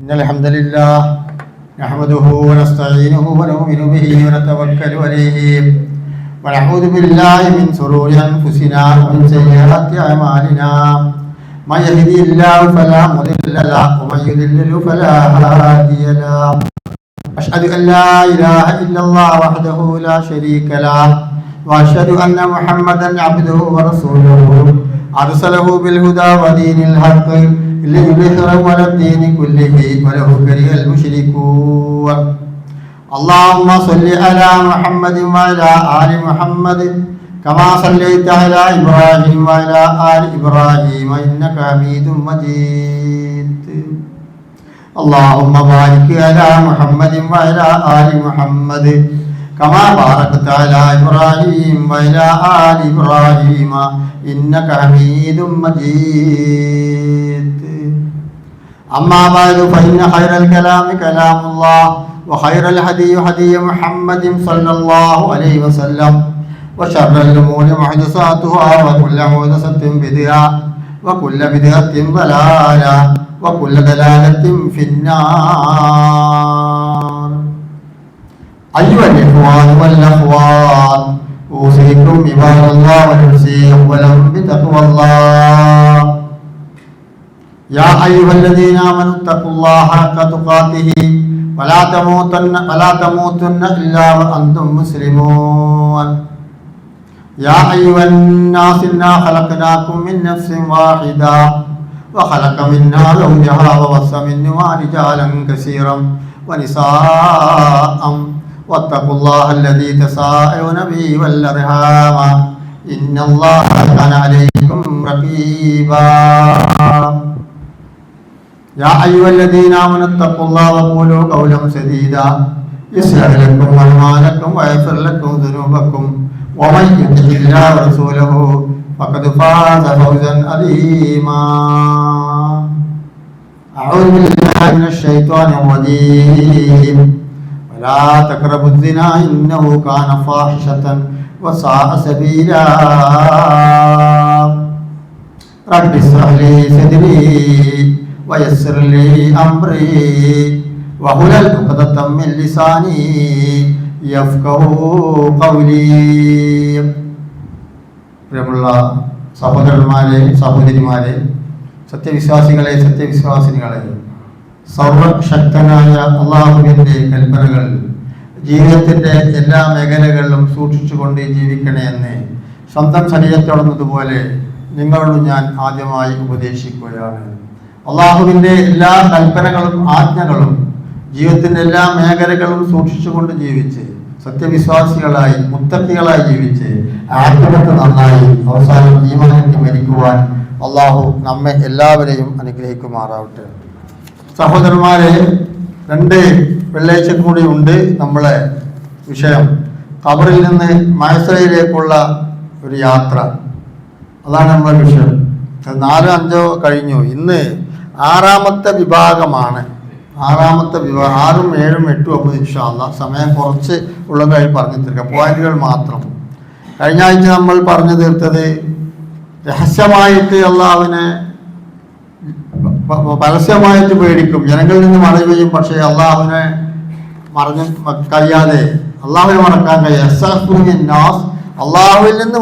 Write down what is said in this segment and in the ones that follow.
إن الحمد لله نحمده ونستعينه ونؤمن به ونتوكل عليه ونعوذ بالله من شرور أنفسنا ومن سيئات أعمالنا من يهده الله فلا مضل له ومن يضلل فلا هادي له أشهد أن لا إله إلا الله وحده لا شريك له وأشهد أن محمدا عبده ورسوله أرسله بالهدى ودين الحق ليظهره على الدين كله ولو كره المشركون اللهم صل على محمد وعلى آل محمد كما صليت على إبراهيم وعلى آل إبراهيم إنك حميد مجيد اللهم بارك على محمد وعلى آل محمد كما باركت على إبراهيم وعلى آل إبراهيم إنك حميد مجيد أما بعد فإن خير الكلام كلام الله وخير الهدي هدي محمد صلى الله عليه وسلم وشر الأمور محدثاتها وكل محدثة بدعة وكل بدعة ضلالة وكل ضلالة في النار أيها الإخوان والأخوات أوصيكم عباد الله ونفسي أولا بتقوى الله يا أيها الذين آمنوا اتقوا الله حق تقاته ولا تموتن إلا وأنتم مسلمون يا أيها الناس إنا خلقناكم من نفس واحدة وخلق منها زوجها وبث منهما رجالا كثيرا ونساء واتقوا الله الذي تساءلون به والأرحام إن الله كان عليكم رقيبا يا أيها الذين آمنوا اتقوا الله وقولوا قولا سديدا يصلح لكم أعمالكم ويغفر لكم ذنوبكم ومن يطع الله ورسوله فقد فاز فوزا عظيما أعوذ بالله من الشيطان الرجيم ولا تقربوا الزنا إنه كان فاحشة وساء سبيلا رب اشرح لي صدري ويسر لي أمري واحلل عقدة من لساني يفقهوا قولي പ്രിയമുള്ള സഹോദരന്മാരെ സഹോദരിമാരെ സത്യവിശ്വാസികളെ സത്യവിശ്വാസിനികളെ സർവശക്തനായ അള്ളാഹുവിൻ്റെ കൽപ്പനകൾ ജീവിതത്തിൻ്റെ എല്ലാ മേഖലകളിലും സൂക്ഷിച്ചുകൊണ്ട് ജീവിക്കണേ എന്ന് സ്വന്തം ശരീരത്തോടുന്നതുപോലെ നിങ്ങളോട് ഞാൻ ആദ്യമായി ഉപദേശിക്കുകയാണ്. അള്ളാഹുവിൻ്റെ എല്ലാ കൽപ്പനകളും ആജ്ഞകളും ജീവിതത്തിൻ്റെ എല്ലാ മേഖലകളും സൂക്ഷിച്ചുകൊണ്ട് ജീവിച്ച് സത്യവിശ്വാസികളായി മുത്തഖികളായി ജീവിച്ച് ആഖിറത്ത് നന്നായി അവസാനം ഈമാനിൽ മരിക്കുവാൻ അള്ളാഹു നമ്മെ എല്ലാവരെയും അനുഗ്രഹിക്കുമാറാവട്ടെ. സഹോദരന്മാരെ, 2 വെള്ളിയാഴ്ച കൂടി ഉണ്ട് നമ്മളെ വിഷയം. ഖബറിൽ നിന്ന് മഹ്ശറിലേക്കുള്ള ഒരു യാത്ര, അതാണ് നമ്മുടെ വിഷയം. 4-5 കഴിഞ്ഞു. ഇന്ന് 6ാമത്തെ വിഭാഗമാണ്. 6ാമത്തെ വിഭാഗം 6ഉം 7ഉം 8ഉം 9 ഇൻഷാ അല്ലാഹ് സമയം കുറച്ച് ഉള്ളതായി പറഞ്ഞു തീർക്കാം. പോയിന്റുകൾ മാത്രം. കഴിഞ്ഞ ആഴ്ച നമ്മൾ പറഞ്ഞു തീർത്തത് രഹസ്യമായിട്ട് അള്ളാഹുവിനെ പരസ്യമായിട്ട് പേടിക്കും, ജനങ്ങളിൽ നിന്ന് മറയുകയും പക്ഷേ അള്ളാഹുവിനെ മറഞ്ഞ് കഴിയാതെ അള്ളാഹുവിനെ മറക്കാൻ കഴിയാതെ അള്ളാഹുവിൽ നിന്ന്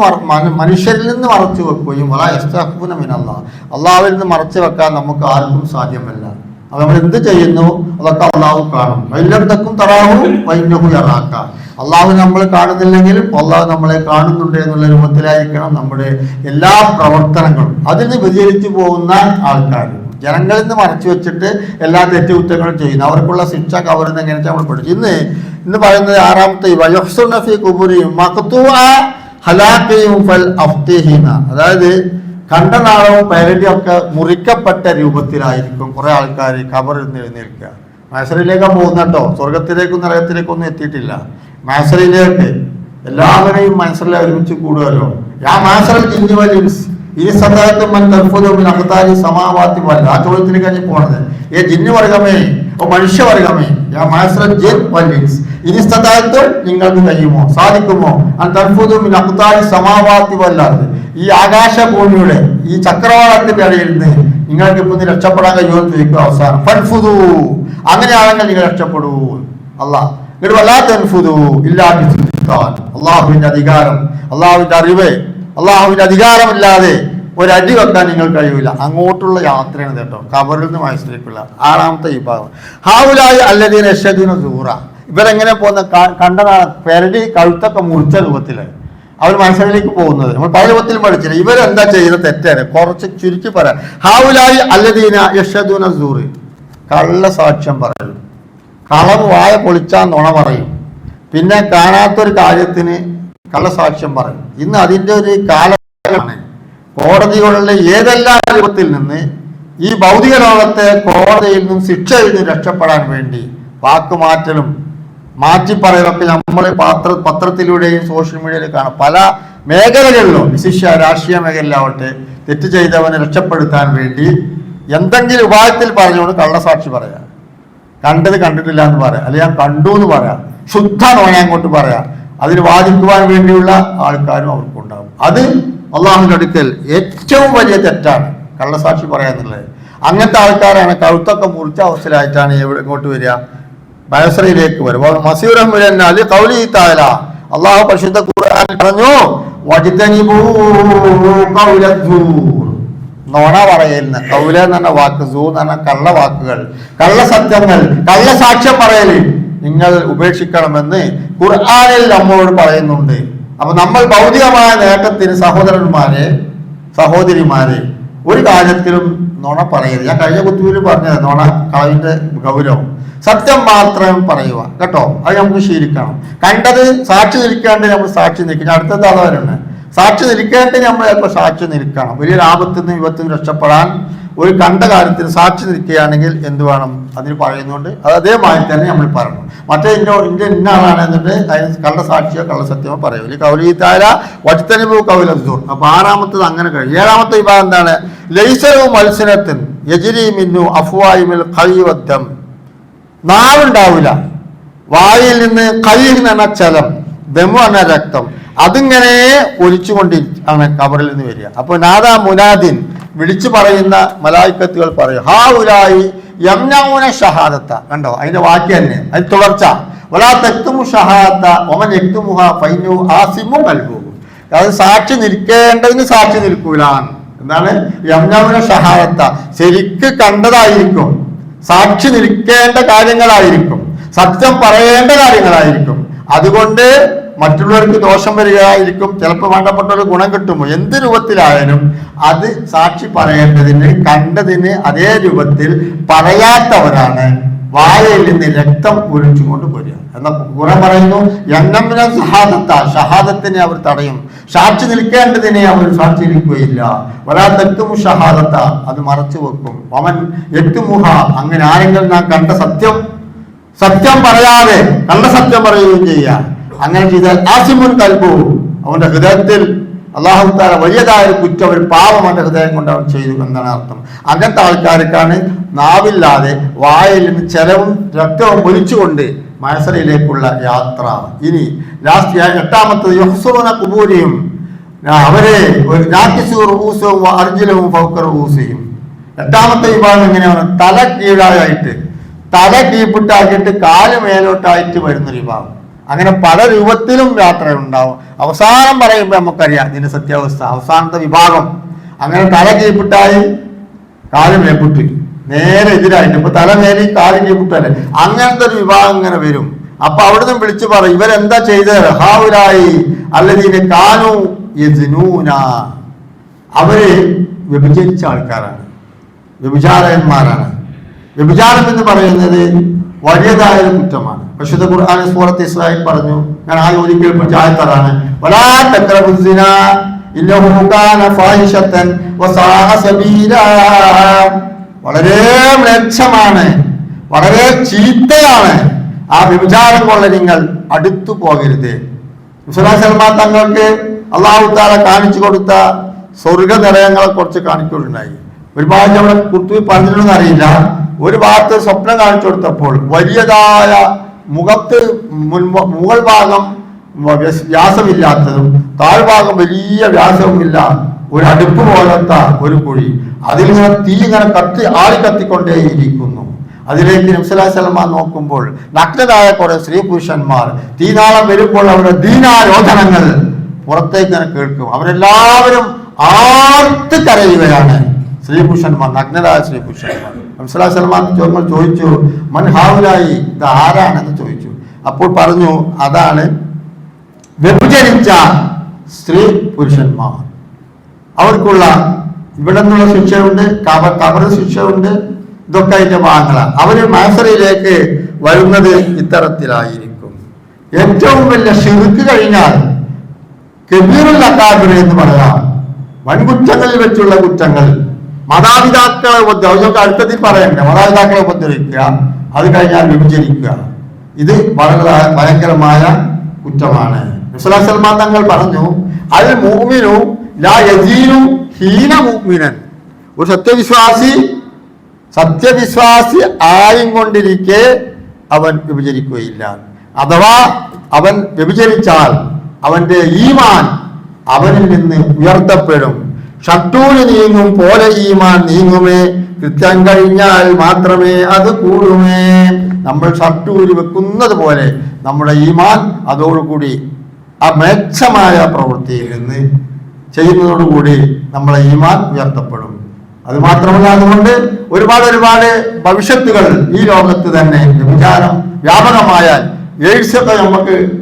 മനുഷ്യരിൽ നിന്ന് മറച്ചു വെക്കുകയും അള്ളാഹുവിൽ നിന്ന് മറച്ചു വെക്കാൻ നമുക്ക് ആർക്കും സാധ്യമല്ല. അത് നമ്മൾ എന്ത് ചെയ്യുന്നു അതൊക്കെ അള്ളാഹു കാണും. വൈലത്തക്കും തറാഹു വൈനഹു യറാക്ക. അള്ളാഹു നമ്മൾ കാണുന്നില്ലെങ്കിലും അള്ളാഹു നമ്മളെ കാണുന്നുണ്ട് എന്നുള്ള രൂപത്തിലായിരിക്കണം നമ്മുടെ എല്ലാ പ്രവർത്തനങ്ങളും. അതിന് വ്യതിചലിച്ചു പോകുന്ന ആൾക്കാർ ജനങ്ങളിൽ നിന്ന് മറച്ചു വെച്ചിട്ട് എല്ലാ തെറ്റുകുറ്റങ്ങളും ചെയ്യുന്നു. അവർക്കുള്ള ശിക്ഷ കവറുന്ന എങ്ങനെ നമ്മൾ പഠിച്ചു. ഇന്ന് പറയുന്നത് 6ാമത്തെ അതായത് കണ്ടനാളവും പരടിയും ഒക്കെ മുറിക്കപ്പെട്ട രൂപത്തിലായിരിക്കും കുറെ ആൾക്കാർ ഖബറിൽ നിന്ന് എഴുന്നേൽക്കുക. മഹ്ശറിലേക്കാണ് പോകുന്നട്ടോ, സ്വർഗത്തിലേക്കും നരകത്തിലേക്കും ഒന്നും എത്തിയിട്ടില്ല. മഹ്ശറിലേക്ക് എല്ലാവരെയും മഹ്ശറിലെ ഒരുമിച്ച് കൂടുമല്ലോ. ആ ചോദ്യത്തിന് കഴിഞ്ഞ് പോണത് ജിന്ന് വർഗമേ ഓ മനുഷ്യവർഗമേ നിങ്ങൾക്ക് കഴിയുമോ സാധിക്കുമോ ഈ ആകാശഭൂമിയുടെ ഈ ചക്രവാളത്തിന്റെ ഇടയിൽ നിന്ന് നിങ്ങൾക്ക് ഇപ്പൊ രക്ഷപ്പെടാൻ കഴിയുമെന്ന് ചോദിക്കും അവസാനം. ഫൻഫുദു, അങ്ങനെയാണെങ്കിൽ നിങ്ങൾ രക്ഷപ്പെടൂ. അള്ളാഹ് നിങ്ങൾ വല്ലാത്ത അൻഫുദു ഇല്ലാതെ അള്ളാഹുവിന്റെ അധികാരം, അള്ളാഹുവിന്റെ അറിവ്, അള്ളാഹുവിന്റെ അധികാരമില്ലാതെ ഒരടി വെക്കാൻ നിങ്ങൾ കഴിയൂല. അങ്ങോട്ടുള്ള യാത്രയാണ് കേട്ടോ, ഖബറിൽ നിന്ന് മഹ്ശറിലേക്കുള്ള 6ാമത്തെ വിഭാഗം. ഹാവുലായി അല്ലദീന യശ്ഹദൂന സൂറ, ഇവരെങ്ങനെ പോകുന്ന കണ്ടതാണ്, പെരടി കഴുത്തൊക്കെ മുറിച്ച രൂപത്തില് അവർ മഹ്ശറിലേക്ക് പോകുന്നത്. നമ്മൾ പല രൂപത്തിലും പഠിച്ചില്ല. ഇവരെന്താ ചെയ്യുന്ന തെറ്റാണ്, കുറച്ച് ചുരുക്കി പറയാം. ഹാവുലായി അല്ലദീന യശ്ഹദൂന സൂറ, കള്ള സാക്ഷ്യം പറയും, കളവ് വായ പൊളിച്ചാൽ നുണ പറയും, പിന്നെ കാണാത്തൊരു കാര്യത്തിന് കള്ളസാക്ഷ്യം പറയും. ഇന്ന് അതിൻ്റെ ഒരു കാലമാണ്. കോടതികളുടെ ഏതെല്ലാം രൂപത്തിൽ നിന്ന് ഈ ഭൗതിക ലോകത്തെ കോടതിയിൽ നിന്നും ശിക്ഷയിൽ നിന്ന് രക്ഷപ്പെടാൻ വേണ്ടി വാക്കുമാറ്റലും മാറ്റിപ്പറയലൊക്കെ നമ്മൾ പത്രത്തിലൂടെയും സോഷ്യൽ മീഡിയയിലും കാണാം. പല മേഖലകളിലും, വിശിഷ്യ രാഷ്ട്രീയ മേഖലയിലാവട്ടെ, തെറ്റ് ചെയ്തവനെ രക്ഷപ്പെടുത്താൻ വേണ്ടി എന്തെങ്കിലും ഉപായത്തിൽ പറഞ്ഞുകൊണ്ട് കള്ളസാക്ഷി പറയാം, കണ്ടത് കണ്ടിട്ടില്ല എന്ന് പറയാം, അല്ലെങ്കിൽ ഞാൻ കണ്ടു എന്ന് പറയാം, ശുദ്ധ നോയ അങ്ങോട്ട് പറയാം. അതിന് വാദിക്കുവാൻ വേണ്ടിയുള്ള ആൾക്കാരും അവർക്കുണ്ടാകും. അത് അള്ളാഹുവിന്റെ അടുക്കൽ ഏറ്റവും വലിയ തെറ്റാണ് കള്ളസാക്ഷി പറയാന്നുള്ളത്. അങ്ങനത്തെ ആൾക്കാരാണ് കഴുത്തൊക്കെ മുറിച്ച അവസ്ഥയിലായിട്ടാണ് ഇങ്ങോട്ട് വരിക, മഹ്ശറിലേക്ക് വരും. മസീറഹ്മുലി ഖൗലി തആല, അള്ളാഹു പരിശുദ്ധ ഖുർആനിൽ പറഞ്ഞു, വജ്തനിബൂ ഖൗലസ്സൂർ, നോണ പറയുന്ന, കൗല എന്ന് പറഞ്ഞ വാക്ക്, സൂ എന്ന് പറഞ്ഞ കള്ള വാക്കുകൾ, കള്ള സത്യങ്ങൾ, കള്ള സാക്ഷ്യം പറയല് നിങ്ങൾ ഉപേക്ഷിക്കണമെന്ന് ഖുർആനിൽ നമ്മോട് പറയുന്നുണ്ട്. അപ്പൊ നമ്മൾ ഭൗതികമായ നേട്ടത്തിന് സഹോദരന്മാരെ സഹോദരിമാരെ ഒരു കാര്യത്തിലും നുണ പറയരുത്. ഞാൻ കഴിഞ്ഞ കുത്തുവിൽ പറഞ്ഞത് നുണ കളവിന്റെ ഗൗരവം. സത്യം മാത്രം പറയുക കേട്ടോ, അത് നമുക്ക് ശീലിക്കണം. കണ്ടത് സാക്ഷി നിൽക്കാണ്ട് നമ്മൾ സാക്ഷി നിൽക്കണം. അടുത്തത് അളവരുണ്ട്, സാക്ഷി നിൽക്കേണ്ട നമ്മൾ ചിലപ്പോൾ സാക്ഷി നിൽക്കണം. വലിയൊരു ആപത്തിൽ നിന്ന് വിപത്തിൽ നിന്ന് രക്ഷപ്പെടാൻ ഒരു കണ്ട കാര്യത്തിന് സാക്ഷി നിൽക്കുകയാണെങ്കിൽ എന്ത് വേണം അതിന് പറയുന്നുണ്ട്. അത് അതേമാതിരി തന്നെ നമ്മൾ പറയണം. മറ്റേ ഇന്ന ആളാണ് എന്നിട്ട് അതിന് കള്ള സാക്ഷിയോ കള്ള സത്യമോ പറയൂ. ഈ കൗലി തആല വജ്തനിബൂ ഖൗലസ്സൂർ. അപ്പൊ 6ാമത്തത് അങ്ങനെ കഴിയും. 7ാമത്തെ വിഭാഗം എന്താണ്? ലൈസലു മൽസിനത്തിൻ യജ്രി മിന്നു അഫ്വാഹിമിൽ ഖയ്യ് വദ്ദം, നാവുണ്ടാവില്ല, വായിൽ നിന്ന് ഖയ്യ് എന്ന് പറഞ്ഞ ചലം, ദമു എന്ന രക്തം, അതിങ്ങനെ ഒലിച്ചുകൊണ്ടിരിക്കുകയാണ് ഖബറിൽ നിന്ന് വരിക. അപ്പൊ നാദാ മുനാദിൻ, വിളിച്ചു പറയുന്ന മലായിക്കത്തുകൾ പറയും, ഹാ ഉലായി യംനഊന ഷഹാദത്ത. കണ്ടോ അതിന്റെ വാക്യം തന്നെ, അതിന് തുടർച്ച. വലാ തക്തുമു ഷഹാദത്ത വമൻ യക്തുമുഹാ ഫൈനഹു ആസിമു ഖൽബുഹു. അത് സാക്ഷി നിൽക്കേണ്ടതിന് സാക്ഷി നിൽക്കൂല. എന്താണ് യംനഊന ഷഹാദത്ത? ശരിക്ക് കണ്ടതായിരിക്കും, സാക്ഷി നിൽക്കേണ്ട കാര്യങ്ങളായിരിക്കും, സത്യം പറയേണ്ട കാര്യങ്ങളായിരിക്കും. അതുകൊണ്ട് മറ്റുള്ളവർക്ക് ദോഷം വരികയായിരിക്കും, ചിലപ്പോൾ വേണ്ടപ്പെട്ടവർക്ക് ഗുണം കിട്ടുമോ, എന്ത് രൂപത്തിലായാലും അത് സാക്ഷി പറയേണ്ടതിന് കണ്ടതിന് അതേ രൂപത്തിൽ പറയാത്തവരാണ് വായയിൽ നിന്ന് രക്തം ഒഴിച്ചുകൊണ്ട് വരിക. എന്ന ഗുണം പറയുന്നു, യന്നമിന ഷഹാദത്ത, ഷഹാദത്തിനെ അവർ തടയും, സാക്ഷി നിൽക്കേണ്ടതിനെ അവർ സാക്ഷി നിൽക്കുകയില്ല. വലാ തക്തുമു ഷഹാദത്ത, അത് മറച്ചു വെക്കും. അവൻ യക്തുമുഹ, അങ്ങനെ ആരെങ്കിലും നാം കണ്ട സത്യം പറയാതെ കണ്ട സത്യം പറയുകയും ചെയ്യാം. അങ്ങനെ ചെയ്താൽ ആസിമുൻ ഖൽബു, അവന്റെ ഹൃദയത്തിൽ അല്ലാഹു തആല വലിയതായ ഒരു കുറ്റം, ഒരു പാപം അവന്റെ ഹൃദയം കൊണ്ട് അവൻ ചെയ്തു എന്നാണ് അർത്ഥം. അങ്ങനത്തെ ആൾക്കാർക്കാണ് നാവില്ലാതെ വായിൽ നിന്ന് ചെലവും രക്തവും ഒലിച്ചുകൊണ്ട് മഹ്ശറിലേക്കുള്ള യാത്ര. ഇനി ലാസ്റ്റ് 8ാമത്തത് യഹ്സുറൂന ഖുബൂരിഹിം, അവരെ റഊസഹും അർജുലഹും ഫൗക റഊസിഹിം. 8ാമത്തെ വിഭാഗം എങ്ങനെയാണ്? തല കീഴായിട്ട്, തല കീഴ്പിട്ടാക്കിയിട്ട് കാല് മേലോട്ടായിട്ട് വരുന്നൊരു വിഭാഗം. അങ്ങനെ പല രൂപത്തിലും യാത്ര ഉണ്ടാവും. അവസാനം പറയുമ്പോൾ നമുക്കറിയാം ഇതിന്റെ സത്യാവസ്ഥ. അവസാനത്തെ വിഭാഗം അങ്ങനെ തല കീഴ്പിട്ടായി കാല് മേൽപിട്ട് നേരെ എതിരായിട്ട്, ഇപ്പൊ തല മേലെ കാല് കീഴ്പിട്ടല്ലേ, അങ്ങനത്തെ ഒരു വിഭാഗം ഇങ്ങനെ വരും. അപ്പൊ അവിടുന്ന് വിളിച്ചു പറയും, ഇവരെന്താ ചെയ്തത്? ഹാവുലായി അല്ലദീന കാനൂ യസ്നൂന, അവര് വ്യഭിചരിച്ച ആൾക്കാരാണ്, വ്യഭിചാരന്മാരാണ്. വ്യഭിചാരം എന്ന് പറയുന്നത് വലിയതായ ഒരു കുറ്റമാണ്. പരിശുദ്ധ ഖുർആൻ സൂറത്ത് ഇസ്രായിൽ പറഞ്ഞു, ഞാൻ ആ ഒരിക്കൽ പഞ്ചായത്താണ്, വലാ തഖറബു സിനാ ഇന്നഹു കാന ഫാഹിശതൻ വസാഅ സബീലാ, വളരെ മ്ലേച്ഛമാണ്, വളരെ ചീത്തയാണ് ആ വ്യഭിചാരം കൊണ്ട് നിങ്ങൾ അടുത്തു പോകരുത്. സല്ലല്ലാഹു തങ്ങൾക്ക് അല്ലാഹു തആല കാണിച്ചു കൊടുത്ത സ്വർഗ നിലയങ്ങളെ കുറിച്ച് കാണിക്കുകയുണ്ടായി. ഒരുപാട് അവിടെ കുർത്തുബി പറഞ്ഞിട്ടുണ്ടെന്ന് അറിയില്ല. ഒരു ഭാഗത്ത് സ്വപ്നം കാണിച്ചു കൊടുത്തപ്പോൾ വലിയതായ മുഖത്ത് മുകൾ ഭാഗം വ്യാസമില്ലാത്തതും താഴ്ഭാഗം വലിയ വ്യാസവുമില്ല ഒരു അടുപ്പ് പോലത്തെ ഒരു കുഴി, അതിൽ ഇങ്ങനെ തീ ഇങ്ങനെ ആളിക്കത്തിക്കൊണ്ടേയിരിക്കുന്നു. അതിലേക്ക് നബി സല്ലല്ലാഹു അലൈഹി വസല്ലം നോക്കുമ്പോൾ നഗ്നരായ കുറെ സ്ത്രീ പുരുഷന്മാർ തീനാളം വരുമ്പോൾ അവരുടെ ദീനാരോധനങ്ങൾ പുറത്തേക്ക് ഇങ്ങനെ കേൾക്കും. അവരെല്ലാവരും ആർത്ത് കരയുകയാണ്. സ്ത്രീ പുരുഷന്മാർ, നഗ്നരായ സ്ത്രീ പുരുഷന്മാർ. നബി സല്ലല്ലാഹു അലൈഹി വസല്ലം ചോദിച്ചു, മൻ ഹൗലായി, ഇത് ആരാണെന്ന് ചോദിച്ചു. അപ്പോൾ പറഞ്ഞു, അതാണ് വ്യഭിചരിച്ച സ്ത്രീ പുരുഷന്മാർ. അവർക്കുള്ള ഇവിടെ നിന്നുള്ള ശിക്ഷയുണ്ട്, കബർ ശിക്ഷയുണ്ട്. ഇതൊക്കെ അതിന്റെ ഭാഗങ്ങളാണ്. അവര് മഹ്ശറിലേക്ക് വരുന്നത് ഇത്തരത്തിലായിരിക്കും. ഏറ്റവും വലിയ ശിർക്ക് കഴിഞ്ഞാൽ കബീറുൽ അകാബിർ എന്ന് പറയാം, വൻകുറ്റങ്ങളിൽ വെച്ചുള്ള കുറ്റങ്ങൾ. മാതാപിതാക്കളെ അടുത്തതിൽ പറയണ്ട, മാതാപിതാക്കളെ ഉപദ്രവിക്കുക, അത് കഴിഞ്ഞാൽ വ്യഭിചരിക്കുക, ഇത് വളരെ ഭയങ്കരമായ കുറ്റമാണ്. നബി സല്ലല്ലാഹു അലൈഹി വസല്ലം തങ്ങൾ പറഞ്ഞു, അൽ മുഅ്മിനു ലാ യസീനു ഹീന മുഅ്മിനൻ, ഒരു സത്യവിശ്വാസി ആയും കൊണ്ടിരിക്കെ അവൻ വ്യഭിചരിക്കുകയില്ല. അഥവാ അവൻ വ്യഭിചരിച്ചാൽ അവന്റെ ഈമാൻ അവനിൽ നിന്ന് ഉയർത്തപ്പെടും. ഷട്ടൂര് നീങ്ങും പോലെ ഈമാൻ നീങ്ങുമേ, കൃത്യം കഴിഞ്ഞാൽ മാത്രമേ അത് കൂടുമേ. നമ്മൾ ഷട്ടൂര് വെക്കുന്നത് പോലെ നമ്മുടെ ഈമാൻ അതോടുകൂടി ആ മെച്ചമായ പ്രവൃത്തിയിൽ നിന്ന് ചെയ്യുന്നതോടുകൂടി നമ്മളെ ഈമാൻ ഉയർത്തപ്പെടും. അത് മാത്രമല്ല, അതുകൊണ്ട് ഒരുപാട് ഭവിഷ്യത്തുകൾ ഈ ലോകത്ത് തന്നെ വിചാരം വ്യാപകമായാൽ എയ്ഡ്സ് ഒക്കെ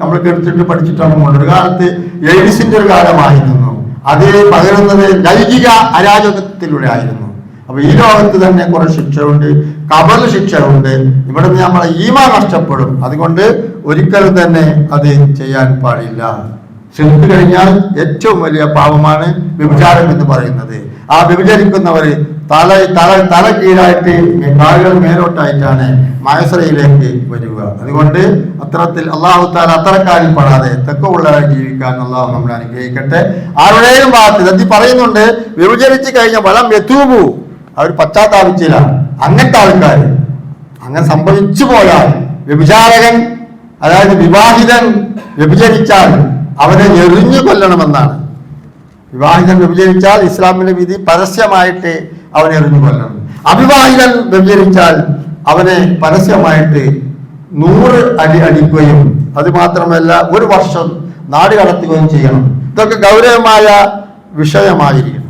നമ്മൾ എടുത്തിട്ട് പഠിച്ചിട്ടാണ്. ഒരു കാലത്ത് എയ്ഡ്സിന്റെ ഒരു കാലമായിരുന്നു. അത് പകരുന്നത് ലൈംഗിക അരാജകത്തിലൂടെ ആയിരുന്നു. അപ്പൊ ഈ ലോകത്ത് തന്നെ കുറെ ശിക്ഷയുണ്ട്, കബർ ശിക്ഷയുണ്ട്. ഇവിടെ നിന്ന് നമ്മളെ ഈമാൻ നഷ്ടപ്പെടും. അതുകൊണ്ട് ഒരിക്കലും തന്നെ അത് ചെയ്യാൻ പാടില്ല. ശിർക്ക് കഴിഞ്ഞാൽ ഏറ്റവും വലിയ പാപമാണ് വ്യഭിചാരം എന്ന് പറയുന്നത്. ആ വ്യഭിചരിക്കുന്നവര് തല കീഴായിട്ട് കാലുകൾ മേലോട്ടായിട്ടാണ് മഹ്ശറിലേക്ക് വരിക. അതുകൊണ്ട് അത്തരത്തിൽ അല്ലാഹു തആല അത്തരക്കാരിൽ പെടാതെ തഖ്വയുള്ളവരായി ജീവിക്കാൻ അല്ലാഹു നമ്മളെ അനുഗ്രഹിക്കട്ടെ. ആരുടെയും ഭാഗത്ത് അത് പറയുന്നുണ്ട്, വ്യഭിചരിച്ചു കഴിഞ്ഞ വലം യതൂബു, അവർ പശ്ചാത്താപിച്ചില്ല. അങ്ങനത്തെ ആൾക്കാർ അങ്ങനെ സംഭവിച്ചു പോയാൽ, വ്യഭിചാരകൻ അതായത് വിവാഹിതൻ വ്യഭിചരിച്ചാൽ അവനെ എറിഞ്ഞു കൊല്ലണമെന്നാണ്. വിവാഹിതൻ വ്യഭിചരിച്ചാൽ ഇസ്ലാമിന്റെ വിധി പരസ്യമായിട്ട് അവനെ എറിഞ്ഞു കൊല്ലണം. അവിവാഹിതൻ വ്യഭിചരിച്ചാൽ അവനെ പരസ്യമായിട്ട് 100 അടി അടിക്കുകയും അത് മാത്രമല്ല 1 വർഷം നാട് കടത്തുകയും ചെയ്യണം. ഇതൊക്കെ ഗൗരവമായ വിഷയമായിരിക്കണം.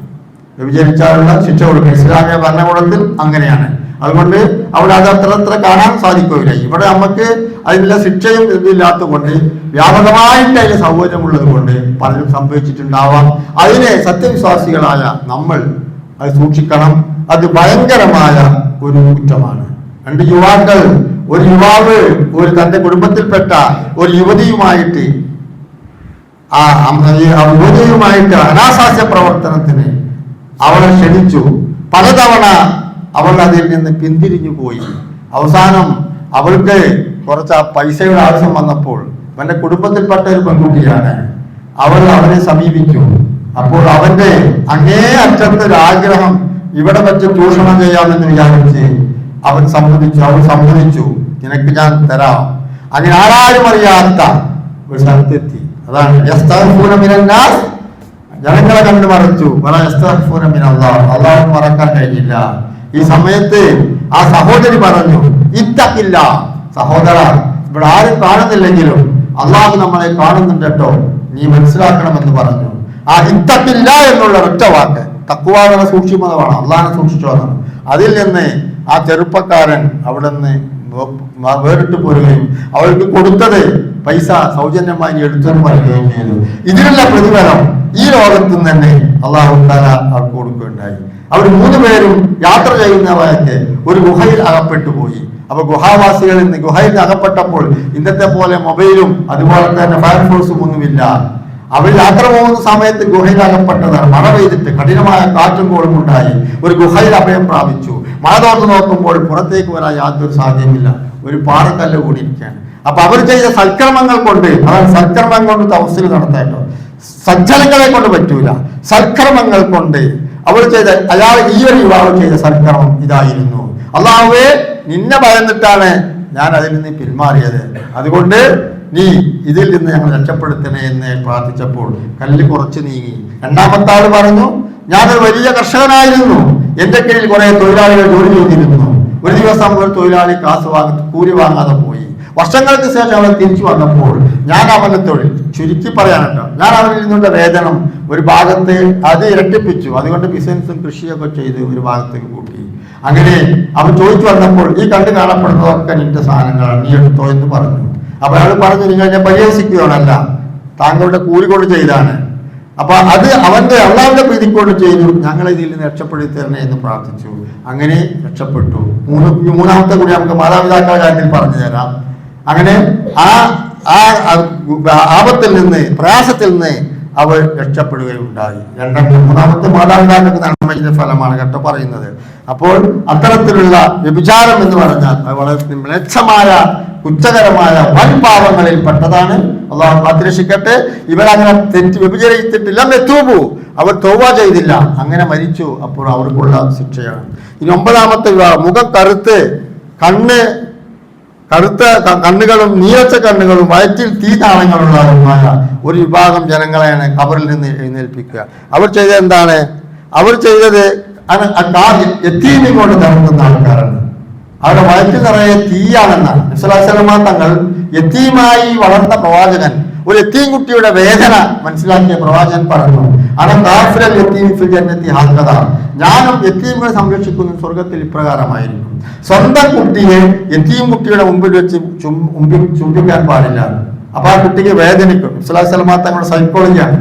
വ്യഭിചരിച്ചാലുള്ള ശിക്ഷ കൊടുക്കുക ഇസ്ലാമിക ഭരണകൂടത്തിൽ അങ്ങനെയാണ്. അതുകൊണ്ട് അവിടെ അത് അത്ര കാണാൻ സാധിക്കുകയില്ല. ഇവിടെ നമുക്ക് അതിനുള്ള ശിക്ഷയും ഇതില്ലാത്തത് കൊണ്ട്, വ്യാപകമായിട്ട് അതിന് സൗകര്യമുള്ളത് കൊണ്ട് പലരും സംഭവിച്ചിട്ടുണ്ടാവാം. അതിനെ സത്യവിശ്വാസികളായ നമ്മൾ അത് സൂക്ഷിക്കണം. അത് ഭയങ്കരമായ ഒരു കുറ്റമാണ്. 2 യുവാക്കൾ, ഒരു യുവാവ് തന്റെ കുടുംബത്തിൽപ്പെട്ട ഒരു യുവതിയുമായിട്ട് യുവതിയുമായിട്ട് അനാശാസ്യ പ്രവർത്തനത്തിന് അവളെ ക്ഷണിച്ചു. പലതവണ അവൾ അതിൽ നിന്ന് പിന്തിരിഞ്ഞു പോയി. അവസാനം അവൾക്ക് കുറച്ച് പൈസയുടെ ആവശ്യം വന്നപ്പോൾ, അവന്റെ കുടുംബത്തിൽപ്പെട്ട ഒരു പെൺകുട്ടിയാണ്, അവനെ സമീപിച്ചു. അപ്പോൾ അവന്റെ അങ്ങേ അറ്റത്തൊരു ആഗ്രഹം ഇവിടെ വെച്ച് ചൂഷണം ചെയ്യാമെന്ന് വിചാരിച്ച് അവൾ സമ്മതിച്ചു, നിനക്ക് ഞാൻ തരാം. അങ്ങനെ ആരാരും അറിയാത്ത ഒരു സ്ഥലത്തെത്തി. അതാണ് ജനങ്ങളെ കണ്ടു മറച്ചു. അള്ളാഹു മറക്കാൻ കഴിഞ്ഞില്ല. ഈ സമയത്ത് ആ സഹോദരി പറഞ്ഞു, ഇത്തക്കില്ല, സഹോദര, ഇവിടെ ആരും കാണുന്നില്ലെങ്കിലും അള്ളാഹു നമ്മളെ കാണുന്നുണ്ട് കേട്ടോ, നീ മനസ്സിലാക്കണമെന്ന് പറഞ്ഞു. ആ ഇത്തക്കില്ല എന്നുള്ള ഒറ്റ വാക്ക് തഖ്വ സൂക്ഷ്മതമാണ്, അള്ളാഹിനെ സൂക്ഷിച്ചോന്നാണ്. അതിൽ നിന്ന് ആ ചെറുപ്പക്കാരൻ അവിടെ നിന്ന് വേറിട്ട് പോരുകയും അവൾക്ക് കൊടുത്തത് പൈസ സൗജന്യമായി എടുത്തെന്ന് പറയുകയും ചെയ്തു. ഇതിനുള്ള പ്രതിഫലം ഈ ലോകത്തു തന്നെ അല്ലാഹു തആല അവർക്ക് കൊടുക്കുകയുണ്ടായി. അവർ 3 പേരും യാത്ര ചെയ്യുന്നവരൊക്കെ ഒരു ഗുഹയിൽ അകപ്പെട്ടു പോയി. അപ്പൊ ഗുഹാവാസികൾ ഇന്ന് ഗുഹയിൽ അകപ്പെട്ടപ്പോൾ ഇന്നത്തെ പോലെ മൊബൈലും അതുപോലെ തന്നെ ഫയർഫോഴ്സും ഒന്നുമില്ല. അവർ യാത്ര പോകുന്ന സമയത്ത് ഗുഹയിൽ അകപ്പെട്ടതാണ്. മഴ പെയ്തിട്ട് കഠിനമായ കാറ്റും കോളും ഉണ്ടായി. ഒരു ഗുഹയിൽ അഭയം പ്രാപിച്ചു. മഴ തോർന്നു നോക്കുമ്പോൾ പുറത്തേക്ക് വരാൻ യാതൊരു സാധ്യതയില്ല. ഒരു പാറക്കല്ല് കൂടിയിരിക്കുകയാണ്. അപ്പൊ അവർ ചെയ്ത സൽക്കർമ്മങ്ങൾ കൊണ്ട്, അതാണ് സൽക്കർമ്മം കൊണ്ട് തവസ്സിൽ നടത്തേണ്ടോ, സജ്ജനങ്ങളെ കൊണ്ട് പറ്റൂല, സൽക്കർമ്മങ്ങൾ കൊണ്ട് അവർ ചെയ്ത, ഈ ഒരു യുവാവ് ചെയ്ത സൽക്കർമ്മം ഇതായിരുന്നു, അല്ലാഹുവേ നിന്നെ ഭയന്നിട്ടാണ് ഞാൻ അതിൽ നിന്ന് പിന്മാറിയത്. അതുകൊണ്ട് നീ ഇതിൽ നിന്ന് ഞങ്ങൾ രക്ഷപ്പെടുത്തണേ എന്ന് പ്രാർത്ഥിച്ചപ്പോൾ കല്ല് കുറച്ച് നീങ്ങി. രണ്ടാമത്തെ ആൾ പറഞ്ഞു, ഞാനൊരു വലിയ കർഷകനായിരുന്നു, എന്റെ കീഴിൽ കുറെ തൊഴിലാളികൾ ജോലി ചെയ്തിരുന്നു. ഒരു ദിവസം ഒരു തൊഴിലാളി കൂലി വാങ്ങാതെ പോയി. വർഷങ്ങൾക്ക് ശേഷം അവൻ തിരിച്ചു വന്നപ്പോൾ ഞാൻ അവന്റെ തൊഴിൽ, ചുരുക്കി പറയാനുണ്ടോ, ഞാൻ അവനിൽ നിന്നുള്ള വേതനം ഒരു ഭാഗത്ത് അത് ഇരട്ടിപ്പിച്ചു. അതുകൊണ്ട് ബിസിനസ്സും കൃഷിയൊക്കെ ചെയ്ത് ഒരു ഭാഗത്തേക്ക് കൂട്ടി. അങ്ങനെ അവൻ ചോദിച്ചു വന്നപ്പോൾ, ഈ കണ്ടു കാണപ്പെടുന്നതൊക്കെ നിന്റെ സാധനങ്ങളാണ്, നീ എടുത്തോ എന്ന് പറഞ്ഞു. അപ്പൊ അയാൾ പറഞ്ഞു, നിങ്ങൾ എന്നെ പരിഹസിക്കുകയാണല്ല, താങ്കളുടെ കൂലി കൊണ്ട് ചെയ്താണ്. അപ്പൊ അത് അവന്റെ അള്ളാഹുവിന്റെ പ്രീതിക്കൊണ്ട് ചെയ്തു, ഞങ്ങളെ ഇതിൽ നിന്ന് രക്ഷപ്പെടുത്തി തരണേ എന്ന് പ്രാർത്ഥിച്ചു. അങ്ങനെ രക്ഷപ്പെട്ടു. മൂന്നാമത്തെ കൂടി നമുക്ക് മാതാപിതാക്കളുടെ കാര്യത്തിൽ പറഞ്ഞു തരാം. അങ്ങനെ ആ ആപത്തിൽ നിന്ന്, പ്രയാസത്തിൽ നിന്ന് അവർ രക്ഷപ്പെടുകയുണ്ടായി. മൂന്നാമത്തെ മാതാപിതാക്കൾക്ക് നന്മയുടെ ഫലമാണ് കേട്ടോ പറയുന്നത്. അപ്പോൾ അത്തരത്തിലുള്ള വ്യഭിചാരം എന്ന് പറഞ്ഞാൽ അത് വളരെ മ്ലേച്ഛമായ കുറ്റകരമായ വൻ പാപങ്ങളിൽ പെട്ടതാണ്. അള്ളാഹു കാത്തിരക്ഷിക്കട്ടെ. ഇവരങ്ങനെ തെറ്റ് വ്യഭിചരിച്ചിട്ടില്ല, എത്തൂപൂ, അവർ തൗബ ചെയ്തില്ല, അങ്ങനെ മരിച്ചു. അപ്പോൾ അവർക്കുള്ള ശിക്ഷയാണ്. ഇനി 9ാമത്തെ വിവാഹം, മുഖം കറുത്ത കണ്ണുകളും നീരച്ച കണ്ണുകളും വയറ്റിൽ തീനാളങ്ങളുള്ളതുമായ ഒരു വിഭാഗം ജനങ്ങളെയാണ് ഖബറിൽ നിന്ന് എഴുന്നേൽപ്പിക്കുക. അവർ ചെയ്തത് എന്താണ്? അവർ ചെയ്തത് യത്തീമിനെ കൊണ്ട് നടത്തുന്ന ആൾക്കാരാണ്. അവരുടെ വയറ്റിൽ നിറയെ തീയാണെന്നാണ്. നബി സ്വല്ലല്ലാഹു അലൈഹി വസല്ലം തങ്ങൾ യത്തീമായി വളർന്ന പ്രവാചകൻ, ഒരു യത്തീം കുട്ടിയുടെ വേദന മനസ്സിലാക്കിയ പ്രവാചകൻ പറഞ്ഞു, ഞാനും യത്തീമിനെ സംരക്ഷിക്കുന്ന സ്വർഗത്തിൽ ഇപ്രകാരമായിരിക്കും. സ്വന്തം കുട്ടിയെ യത്തീം കുട്ടിയുടെ മുമ്പിൽ വെച്ച് ചുംബിക്കാൻ പാടില്ല. അപ്പൊ ആ കുട്ടിക്ക് വേദനിക്കും. നബി സ്വല്ലല്ലാഹു അലൈഹി വസല്ലം തങ്ങളുടെ സൈക്കോളജിയാണ്.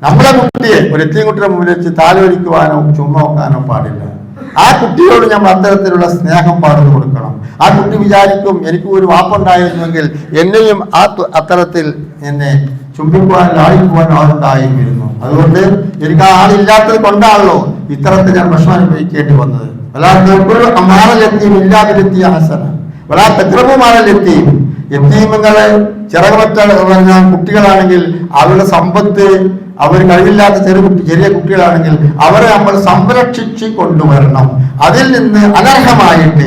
നമ്മളെ കുട്ടിയെ ഒരു യത്തീം കുട്ടിയുടെ മുമ്പിൽ വെച്ച് താലോലിക്കുവാനോ ചുമ്മ വെക്കാനോ പാടില്ല. ആ കുട്ടിയോട് നമ്മൾ അത്തരത്തിലുള്ള സ്നേഹം പകർന്നു കൊടുക്കണം. ആ കുട്ടി വിചാരിക്കും, എനിക്ക് ഒരു വാപ്പുണ്ടായിരുന്നുവെങ്കിൽ എന്നെയും അത്തരത്തിൽ എന്നെ ചുംബിക്കുവാൻ ലാളിക്കുവാൻ ആളുണ്ടായിരുന്നു. അതുകൊണ്ട് എനിക്ക് ആ ആളില്ലാത്തത് കൊണ്ടാണല്ലോ ഇത്തരത്തിൽ ഞാൻ വിഷമം അനുഭവിക്കേണ്ടി വന്നത്. അമാറലെത്തിയും ഹസന വലാ തക്രബുമാറലെത്തിയും. യത്തീമുകളെ ചിറകമറ്റ കുട്ടികളാണെങ്കിൽ അവരുടെ സമ്പത്ത്, അവർ കഴിവില്ലാത്ത ചെറിയ കുട്ടികളാണെങ്കിൽ അവരെ നമ്മൾ സംരക്ഷിച്ച് കൊണ്ടുവരണം. അതിൽ നിന്ന് അനർഹമായിട്ട്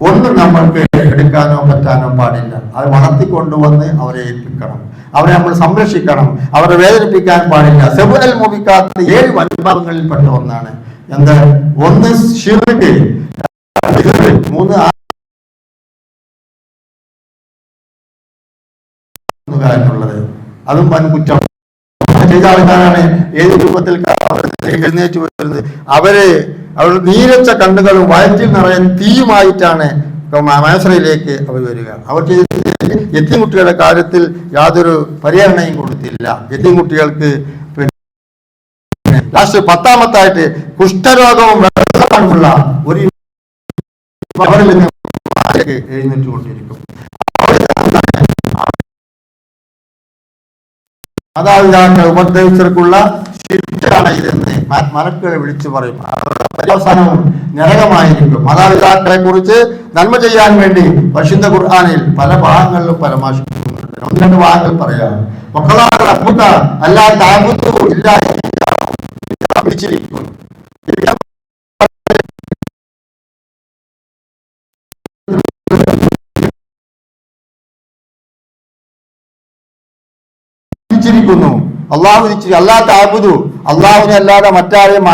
ഒന്നും നമ്മൾക്ക് എടുക്കാനോ പറ്റാനോ പാടില്ല. അത് വളർത്തിക്കൊണ്ടുവന്ന് അവരെ ഏൽപ്പിക്കണം, അവരെ നമ്മൾ സംരക്ഷിക്കണം, അവരെ വേദനിപ്പിക്കാൻ പാടില്ല. സെബുൽ മുബിക്കാത്ത 7 വൻപാപങ്ങളിൽ പെട്ട ഒന്നാണ് എന്ത്? 1 ശിർക്ക്, 3 ുള്ളത്, അതും വൻ കുറ്റം ചെയ്ത ആൾക്കാരാണ്. ഏത് രൂപത്തിൽ എഴുന്നേറ്റ് വരുന്നത്? അവരുടെ നീരച്ച കണ്ണുകളും വയറ്റിൽ നിറയാൻ തീയുമായിട്ടാണ് മഹ്ശറിലേക്ക് അവർ വരിക. അവർ ചെയ്ത യത്തീം കുട്ടികളുടെ കാര്യത്തിൽ യാതൊരു പരിഗണനയും കൊടുത്തില്ല. യത്തീം കുട്ടികൾക്ക് ലാസ്റ്റ് 10ാമത്തായിട്ട് കുഷ്ഠരോഗവും വെള്ളമുള്ള ഒരു അവരിൽ നിന്ന് എഴുന്നേറ്റ് കൊണ്ടിരിക്കും. മാതാപിതാക്കളെ ഉപദ്രവിച്ചവർക്കുള്ള ശിക്ഷയാണ് ഇതെന്ന് മലക്കുകളെ വിളിച്ചു പറയും. അവസാനവും നരകമായിരിക്കും. മാതാപിതാക്കളെ കുറിച്ച് നന്മ ചെയ്യാൻ വേണ്ടി പരിശുദ്ധ ഖുർആനിൽ പല ഭാഗങ്ങളിലും പരാമർശിക്കുന്നുണ്ട്. 1-2 ഭാഗങ്ങൾ പറയാം. ിരിക്കുന്നു അള്ളാഹു അല്ലാ തഅബുദു, അള്ളാഹുവിനെ അല്ലാതെ മറ്റാരെയും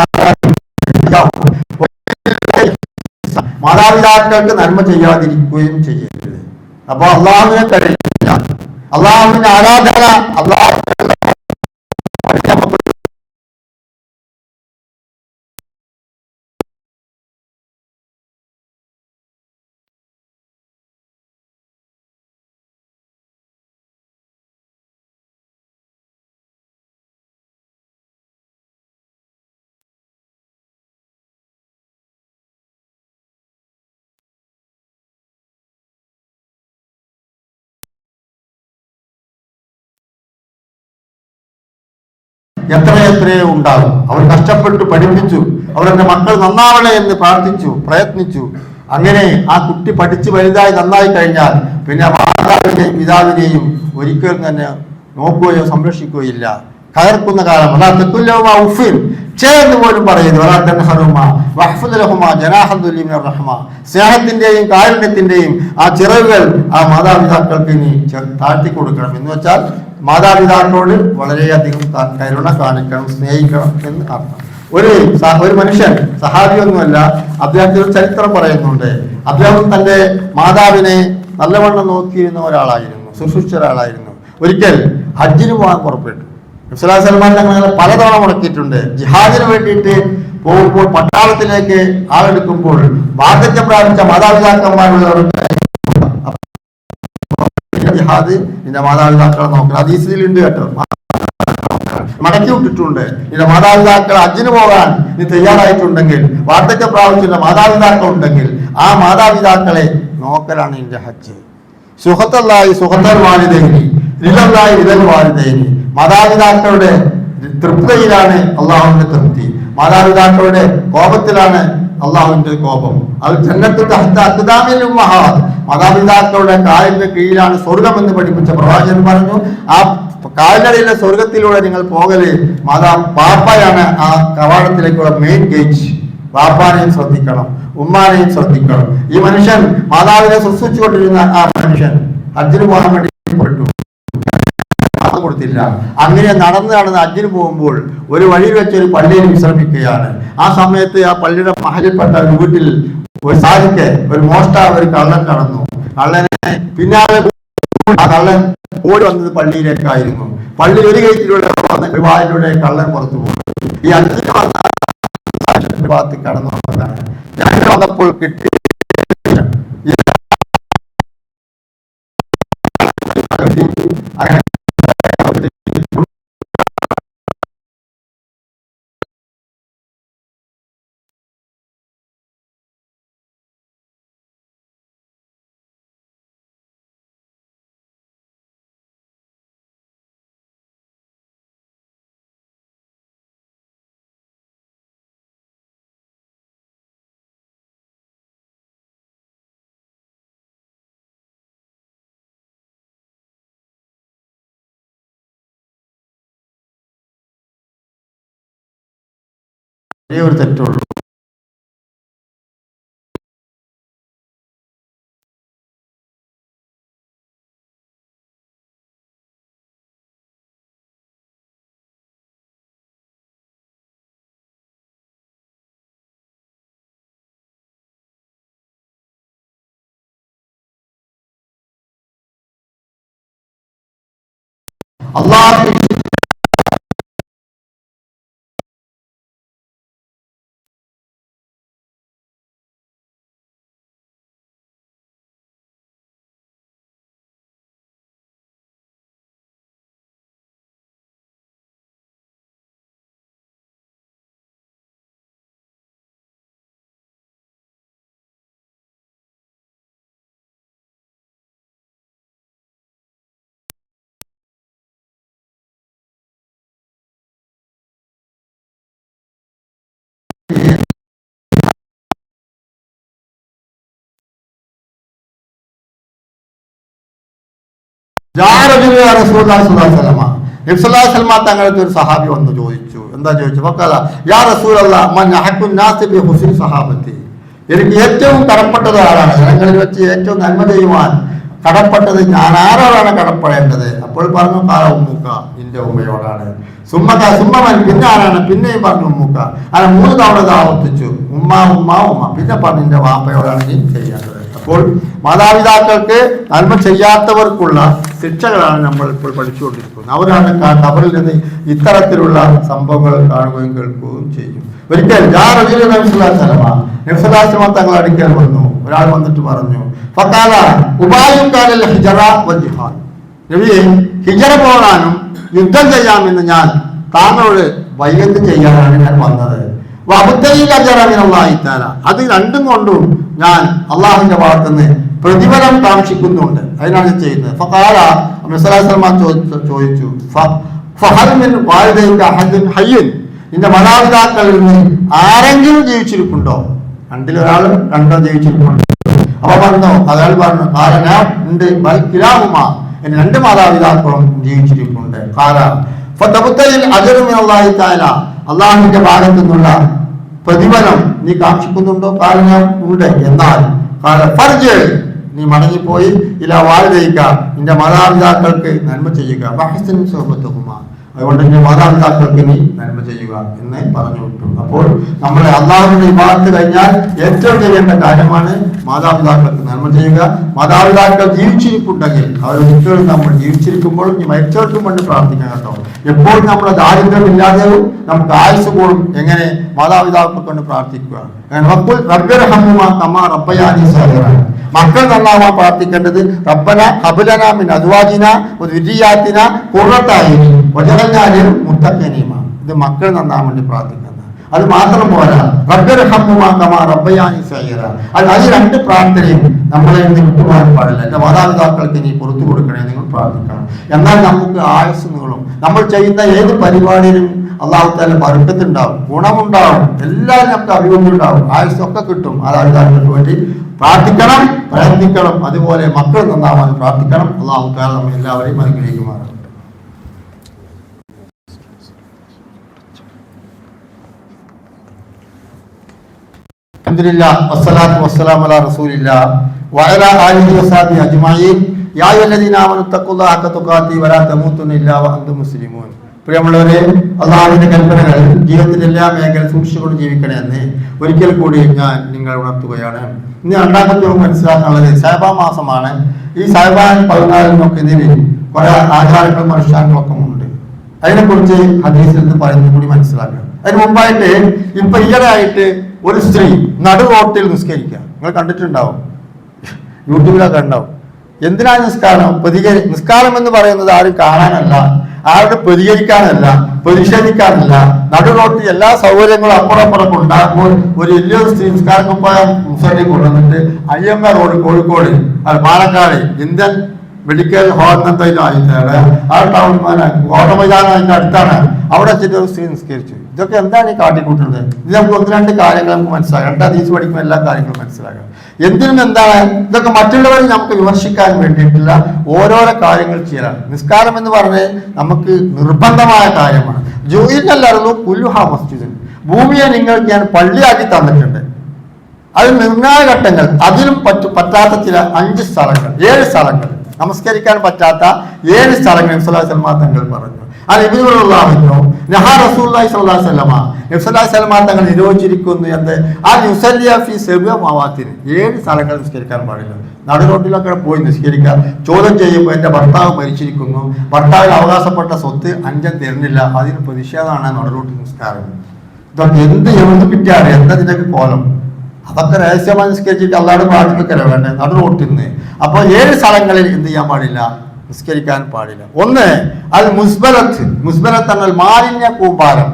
മാതാപിതാക്കൾക്ക് നന്മ ചെയ്യാതിരിക്കുകയും ചെയ്യരുത്. അപ്പൊ അള്ളാഹുവിനെ കഴിയില്ല, അള്ളാഹുവിന്റെ ആരാധന അള്ളാഹു എത്രയെത്രയോ ഉണ്ടാകും. അവർ കഷ്ടപ്പെട്ടു പഠിപ്പിച്ചു, അവരുടെ മക്കൾ നന്നാവണേ എന്ന് പ്രാർത്ഥിച്ചു, പ്രയത്നിച്ചു. അങ്ങനെ ആ കുട്ടി പഠിച്ച് വലുതായി നന്നായി കഴിഞ്ഞാൽ പിന്നെ മാതാവിനെയും പിതാവിനെയും ഒരിക്കലും തന്നെ നോക്കുകയോ സംരക്ഷിക്കുകയോ ഇല്ല. കയർക്കുന്ന കാലം. അതാ തെക്കുല്ലവും ഉഫിൻ, എന്ന് പോലും പറയുന്നു. സ്നേഹത്തിന്റെയും കാരുണ്യത്തിന്റെയും ആ ചിറകുകൾ ആ മാതാപിതാക്കൾക്ക് ഇനി താഴ്ത്തി കൊടുക്കണം. എന്ന് വെച്ചാൽ മാതാപിതാക്കളോട് വളരെയധികം കരുണ കാണിക്കണം, സ്നേഹിക്കണം എന്ന് അർത്ഥം. ഒരു മനുഷ്യൻ, സഹാബിയൊന്നുമല്ല, അദ്ദേഹത്തിന് ചരിത്രം പറയുന്നുണ്ട്. അദ്ദേഹം തന്റെ മാതാവിനെ നല്ലവണ്ണം നോക്കിയിരുന്ന ഒരാളായിരുന്നു, ശുശ്രൂഷിച്ച ഒരാളായിരുന്നു. ഒരിക്കൽ ഹജ്ജിന് പോകാൻ പുറപ്പെട്ടു. സൽമാൻ തങ്ങൾ പലതവണ മുടക്കിയിട്ടുണ്ട്. ജിഹാദിന് വേണ്ടിയിട്ട് പോകുമ്പോൾ പട്ടാളത്തിലേക്ക് ആളെടുക്കുമ്പോൾ വാർദ്ധക്യം പ്രാപിച്ച മാതാപിതാക്കന്മാരുള്ളവർക്ക് ജിഹാദ് നിന്റെ മാതാപിതാക്കളെ നോക്കണം. ഹദീസിലുണ്ട് കേട്ടോ, മടക്കി വിട്ടിട്ടുണ്ട്. നിന്റെ മാതാപിതാക്കൾ ഹജ്ജിന് പോകാൻ നീ തയ്യാറായിട്ടുണ്ടെങ്കിൽ, വാർദ്ധക്യം പ്രാപിച്ചിട്ടുള്ള മാതാപിതാക്കൾ ഉണ്ടെങ്കിൽ ആ മാതാപിതാക്കളെ നോക്കലാണ് നിന്റെ ഹജ്ജ്. സുഹത്തല്ലായി സുഹത്തൽ വാലിദൈനി ലില്ലല്ലാഹി ലിൽ വാലിദൈനി. മാതാപിതാക്കളുടെ തൃപ്തിയിലാണ് അള്ളാഹുവിന്റെ തൃപ്തി, മാതാപിതാക്കളുടെ കോപത്തിലാണ് അള്ളാഹുവിന്റെ കോപം. അത് ജന്നത്തു തഹ്ത അഖ്ദാമിൽ ഉമ്മഹാത്ത്, മാതാപിതാക്കളുടെ കാലിന്റെ കീഴിലാണ് സ്വർഗം എന്ന് പഠിപ്പിച്ച പ്രവാചകൻ പറഞ്ഞു. ആ കാലിനടിയിലെ സ്വർഗത്തിലൂടെ നിങ്ങൾ പോകല് പാപ്പയാണ് ആ കവാടത്തിലേക്കുള്ള മെയിൻ ഗേറ്റ്. പാപ്പാനെയും ശ്രദ്ധിക്കണം, ഉമ്മാനെയും ശ്രദ്ധിക്കണം. ഈ മനുഷ്യൻ മാതാവിനെ ശുശ്രൂഷിച്ചുകൊണ്ടിരുന്ന ആ മനുഷ്യൻ ഹജ്ജിന് പോകാൻ വേണ്ടി പെട്ടു, കൊടുത്തില്ല. അങ്ങനെ നടന്ന് ഹജ്ജിന് പോകുമ്പോൾ ഒരു വഴിയിൽ വെച്ച് ഒരു പള്ളിയിൽ വിശ്രമിക്കുകയാണ്. ആ സമയത്ത് ആ പള്ളിയുടെ മഹലിൽപ്പെട്ട ഒരു വീട്ടിൽ ഒരു സാധിക്ക് ഒരു മോഷ്ടാവ്, ഒരു കള്ളൻ കടന്നു. കള്ളനെ പിന്നാലെ ആ കള്ളൻ ഓടി വന്നത് പള്ളിയിലേക്കായിരുന്നു. പള്ളി ഒരു ഗേറ്റിലൂടെ വന്ന ഒരു വായിലൂടെ കള്ളൻ പുറത്തു പോകും. ഈ ഹജ്ജിന് വന്ന ഭാഗത്ത് കടന്നു വന്നതാണ്. ഞാൻ വന്നപ്പോൾ കിട്ടി അങ്ങനെ ഒരു തെറ്റുള്ളൂ. അള്ളാഹു തങ്ങൾക്ക് ഒരു സഹാബി വന്ന് ചോദിച്ചു. എന്താ ചോദിച്ചു? എനിക്ക് ഏറ്റവും കടപ്പെട്ടത് ആരാണ്? ജനങ്ങളിൽ വെച്ച് ഏറ്റവും നന്മ ചെയ്യുവാൻ കടപ്പെട്ടത് ഞാൻ ആരോടാണ് കടപ്പെടേണ്ടത്? അപ്പോൾ പറഞ്ഞു കാല ഉമ്മുക്ക, നിന്റെ ഉമ്മയോടാണ്. സുമ്മമൻ, പിന്നെ ആരാണ്? പിന്നെയും പറഞ്ഞു ഉമ്മുക്ക. അങ്ങനെ 3 തവണ ആവർത്തിച്ചു. ഉമ്മ ഉമ്മ ഉമ്മ. പിന്നെ പറഞ്ഞു നിന്റെ വാപ്പയോടാണ് നീ ചെയ്യേണ്ടത്. അപ്പോൾ മാതാപിതാക്കൾക്ക് നന്മ ചെയ്യാത്തവർക്കുള്ള ശിക്ഷകളാണ് നമ്മൾ ഇപ്പോൾ പഠിച്ചുകൊണ്ടിരിക്കുന്നത്. അവരാണ് ഖബറിൽ നിന്ന് ഇത്തരത്തിലുള്ള സംഭവങ്ങൾ കാണുകയും കേൾക്കുകയും ചെയ്യും. ഒരിക്കൽ നബിസ്വല്ലല്ലാഹു തങ്ങൾ അടുക്കൽ വന്നു. ഒരാൾ വന്നിട്ട് പറഞ്ഞു, നബിയെ, ഹിജറ പോകാനും യുദ്ധം ചെയ്യാമെന്ന് ഞാൻ താങ്കളോട് വൈകത്ത് ചെയ്യാനാണ് ഞാൻ വന്നത്. അത് രണ്ടും കൊണ്ടും ഞാൻ അള്ളാഹുവിന്റെ ഭാഗത്തുനിന്ന് പ്രതിഫലം കാക്ഷിക്കുന്നുണ്ട്, അതിനാണ് ചെയ്യുന്നത്. ചോദിച്ചു, നിന്റെ മാതാപിതാക്കളിൽ നിന്ന് ആരെങ്കിലും ജീവിച്ചിരിപ്പുണ്ടോ? 2 ഒരാളും 2 ജീവിച്ചിരിപ്പുണ്ട്. അപ്പൊ പറഞ്ഞു, അയാൾ പറഞ്ഞു, ഉണ്ട്, എന്റെ 2 മാതാപിതാക്കളും ജീവിച്ചിരിപ്പുണ്ട്. അള്ളാഹുവിന്റെ ഭാഗത്തു നിന്നുള്ള പ്രതിഫലം നീ കാക്ഷിക്കുന്നുണ്ടോ? കാരണം ഉണ്ട്. എന്നാൽ ഫർജ്, നീ മടങ്ങിപ്പോയി വാലിദൈക, നിന്റെ മാതാപിതാക്കൾക്ക് നന്മ ചെയ്യുക. അതുകൊണ്ട് എന്റെ മാതാപിതാക്കൾക്ക് നീ നന്മ ചെയ്യുക എന്ന് പറഞ്ഞു വിട്ടു. അപ്പോൾ നമ്മളെ അള്ളാഹുവിന്റെ ഇബാദത്ത് കഴിഞ്ഞാൽ ഏറ്റവും ചെയ്യേണ്ട കാര്യമാണ് മാതാപിതാക്കൾക്ക് നന്മ ചെയ്യുക. മാതാപിതാക്കൾ ജീവിച്ചിരിപ്പുണ്ടെങ്കിൽ അവർ ഒരിക്കലും നമ്മൾ ജീവിച്ചിരിക്കുമ്പോൾ മരിച്ചവർക്കും വേണ്ടി പ്രാർത്ഥിക്കണം കേട്ടോ. എപ്പോഴും നമ്മുടെ ദാരിദ്ര്യമില്ലാതെയും നമുക്ക് ആയുസ് കൂടും. എങ്ങനെ? മാതാപിതാക്കൾ കൊണ്ട് പ്രാർത്ഥിക്കുക. മക്കൾ നന്നാവാൻ പ്രാർത്ഥിക്കേണ്ടത് റബ്ബന ഹബ് ലനാ മിൻ അസ്വാജിനാ വ ദുർരിയ്യാതിനാ ഖുർറത അയ്യുൻ വജഅൽനാ മുത്തഖീന. ഇത് മക്കൾ നന്നാവാൻ വേണ്ടി പ്രാർത്ഥിക്കുന്നത്. അത് മാത്രം പോരാ, റബ്ബിർഹംഹുമാ കമാ റബ്ബയാനി സഗീറ. അത് രണ്ട് പ്രാർത്ഥനയും നമ്മളെ വിട്ടുപോകാൻ പാടില്ല. എന്റെ മാതാപിതാക്കൾക്ക് നീ പുറത്തു കൊടുക്കണേ നിങ്ങൾ പ്രാർത്ഥിക്കണം. എന്നാൽ നമുക്ക് ആയുസ് നീളും. നമ്മൾ ചെയ്യുന്ന ഏത് പരിപാടിയിലും അള്ളാഹു തആല ബർക്കത്തുണ്ടാവും, ഗുണമുണ്ടാവും, എല്ലാം നമുക്ക് അഭിവൃദ്ധിയുണ്ടാവും, ആയുസ്സൊക്കെ കിട്ടും. മാതാപിതാക്കൾക്ക് വേണ്ടി പ്രാർത്ഥിക്കണം, പ്രയത്നിക്കണം. അതുപോലെ മക്കൾ നന്നാവാൻ പ്രാർത്ഥിക്കണം. അള്ളാഹു തആല നമ്മെ എല്ലാവരെയും അനുഗ്രഹിക്കുമാറാകട്ടെ. അൽഹംദുലില്ലാഹ് വസ്സലാത്തു വസ്സലാമു അലാ റസൂലില്ലാഹ് വഅലാ ആലിഹി വസഹബിഹി അജ്മഈൻ. യാ അയ്യുഹല്ലദീന ആമനൂ തഖുല്ലാഹ ഹഖ തുഖാതിഹി വലാ തമൂതുന്ന ഇല്ലാ വഅൻതും മുസ്ലിമൂൻ. പ്രിയമുള്ളവരെ, അള്ളാഹുവിന്റെ കൽപ്പനകൾ ജീവിതത്തിന്റെ എല്ലാ മേഖലയിൽ സൂക്ഷിച്ചുകൊണ്ട് ജീവിക്കണേ എന്ന് ഒരിക്കൽ കൂടി ഞാൻ നിങ്ങൾ ഉണർത്തുകയാണ്. ഇനി രണ്ടാമത്തെ മനസ്സിലാക്കാനുള്ളത് ശഅബാൻ മാസമാണ്. ഈ ശഅബാൻ 14 ഇതിൽ കുറെ ആചാരങ്ങളും അനുഷ്ഠാനങ്ങളും ഒക്കെ ഉണ്ട്. അതിനെക്കുറിച്ച് ഹദീസിൽ നിന്ന് പറയുന്നത് കൂടി മനസ്സിലാക്കണം. അതിന് മുമ്പായിട്ട് ഇപ്പൊ ഈയിടെയായിട്ട് ഒരു സ്ത്രീ നടു റോട്ടിൽ നിസ്കരിക്കുക നിങ്ങൾ കണ്ടിട്ടുണ്ടാവും, യൂട്യൂബിലൊക്കെ ഉണ്ടാവും. എന്തിനാണ് നിസ്കാരം? നിസ്കാരം എന്ന് പറയുന്നത് ആരും കാണാനല്ല, ആരുടെ പ്രതികരിക്കാനല്ല, പ്രതിഷേധിക്കാനല്ല. നടു റോട്ടിൽ എല്ലാ സൗകര്യങ്ങളും അപ്പുറപ്പുറം ഉണ്ടാകുമ്പോൾ ഒരു വലിയൊരു സ്ത്രീ നിസ്കാരം കുപ്പായ മുസ്ലിം കൊണ്ടുവന്നിട്ട് അയ്യമ്മ road Kozhikode Palakkad Indian medical ഹോസ്പിറ്റലിലായിട്ടാണ് ആ ടൗൺ ഓട്ടമൈതാനം അതിന്റെ അടുത്താണ്. അവിടെ വെച്ചിട്ട് ഒരു സ്ത്രീ നിസ്കരിച്ചു. ഇതൊക്കെ എന്താണ് ഈ കാട്ടിക്കൂട്ടുന്നത്? ഇത് നമുക്ക് ഒന്ന് രണ്ട് കാര്യങ്ങൾ നമുക്ക് മനസ്സിലാക്കാം. 2 ഹദീസ് പഠിക്കുമ്പോൾ എല്ലാ കാര്യങ്ങളും മനസ്സിലാക്കാം. എന്തിനും എന്താണ് ഇതൊക്കെ മറ്റുള്ളവരെ നമുക്ക് വിമർശിക്കാൻ വേണ്ടിയിട്ടുള്ള ഓരോരോ കാര്യങ്ങൾ ചെയ്യലാണ്. നിസ്കാരം എന്ന് പറഞ്ഞ് നമുക്ക് നിർബന്ധമായ കാര്യമാണ്. ജുഇലൽ കുല്ലുഹാ മസ്ജിദൻ, ഭൂമിയെ നിങ്ങൾക്ക് ഞാൻ പള്ളിയാക്കി തന്നിട്ടുണ്ട്. അത് നിർണായക ഘട്ടങ്ങൾ, അതിനും പറ്റാത്ത ചില 5 സ്ഥലങ്ങൾ 7 സ്ഥലങ്ങൾ നമസ്കരിക്കാൻ പറ്റാത്ത 7 സ്ഥലങ്ങൾ നബി സല്ലല്ലാഹു അലൈഹി വസല്ലം തങ്ങൾ പറഞ്ഞു. തങ്ങൾ നിരോധിച്ചിരിക്കുന്നു എന്ത്? ആ യുസല്ലിഫി 7 സ്ഥലങ്ങൾ നിസ്കരിക്കാൻ പാടില്ല. നടുറോട്ടിലൊക്കെ പോയി നിസ്കരിക്കുക. ചോദ്യം ചെയ്യുമ്പോൾ എന്റെ ഭർത്താവ് മരിച്ചിരിക്കുന്നു, ഭർത്താവിന് അവകാശപ്പെട്ട സ്വത്ത് 5 തരുന്നില്ല, അതിന് പ്രതിഷേധമാണ് നടുറോട്ടിൽ നിസ്കാരം. ഇതൊക്കെ എവിടെ കിട്ടിയാണ്? എന്താ ഇതിനൊക്കെ കോലം? അതൊക്കെ രഹസ്യമായി നിസ്കരിച്ചിട്ട് അല്ലാതെ പ്രാർത്ഥിക്കല വേണ്ടേ നടുറോട്ടിൽ നിന്ന്. അപ്പൊ 7 സ്ഥലങ്ങളിൽ എന്ത് ചെയ്യാൻ പാടില്ല? നിസ്കരിക്കാൻ പാടില്ല. ഒന്ന് അത് മുസ്ബലത്ത് എന്നാൽ മാലിന്യ കൂമ്പാരം.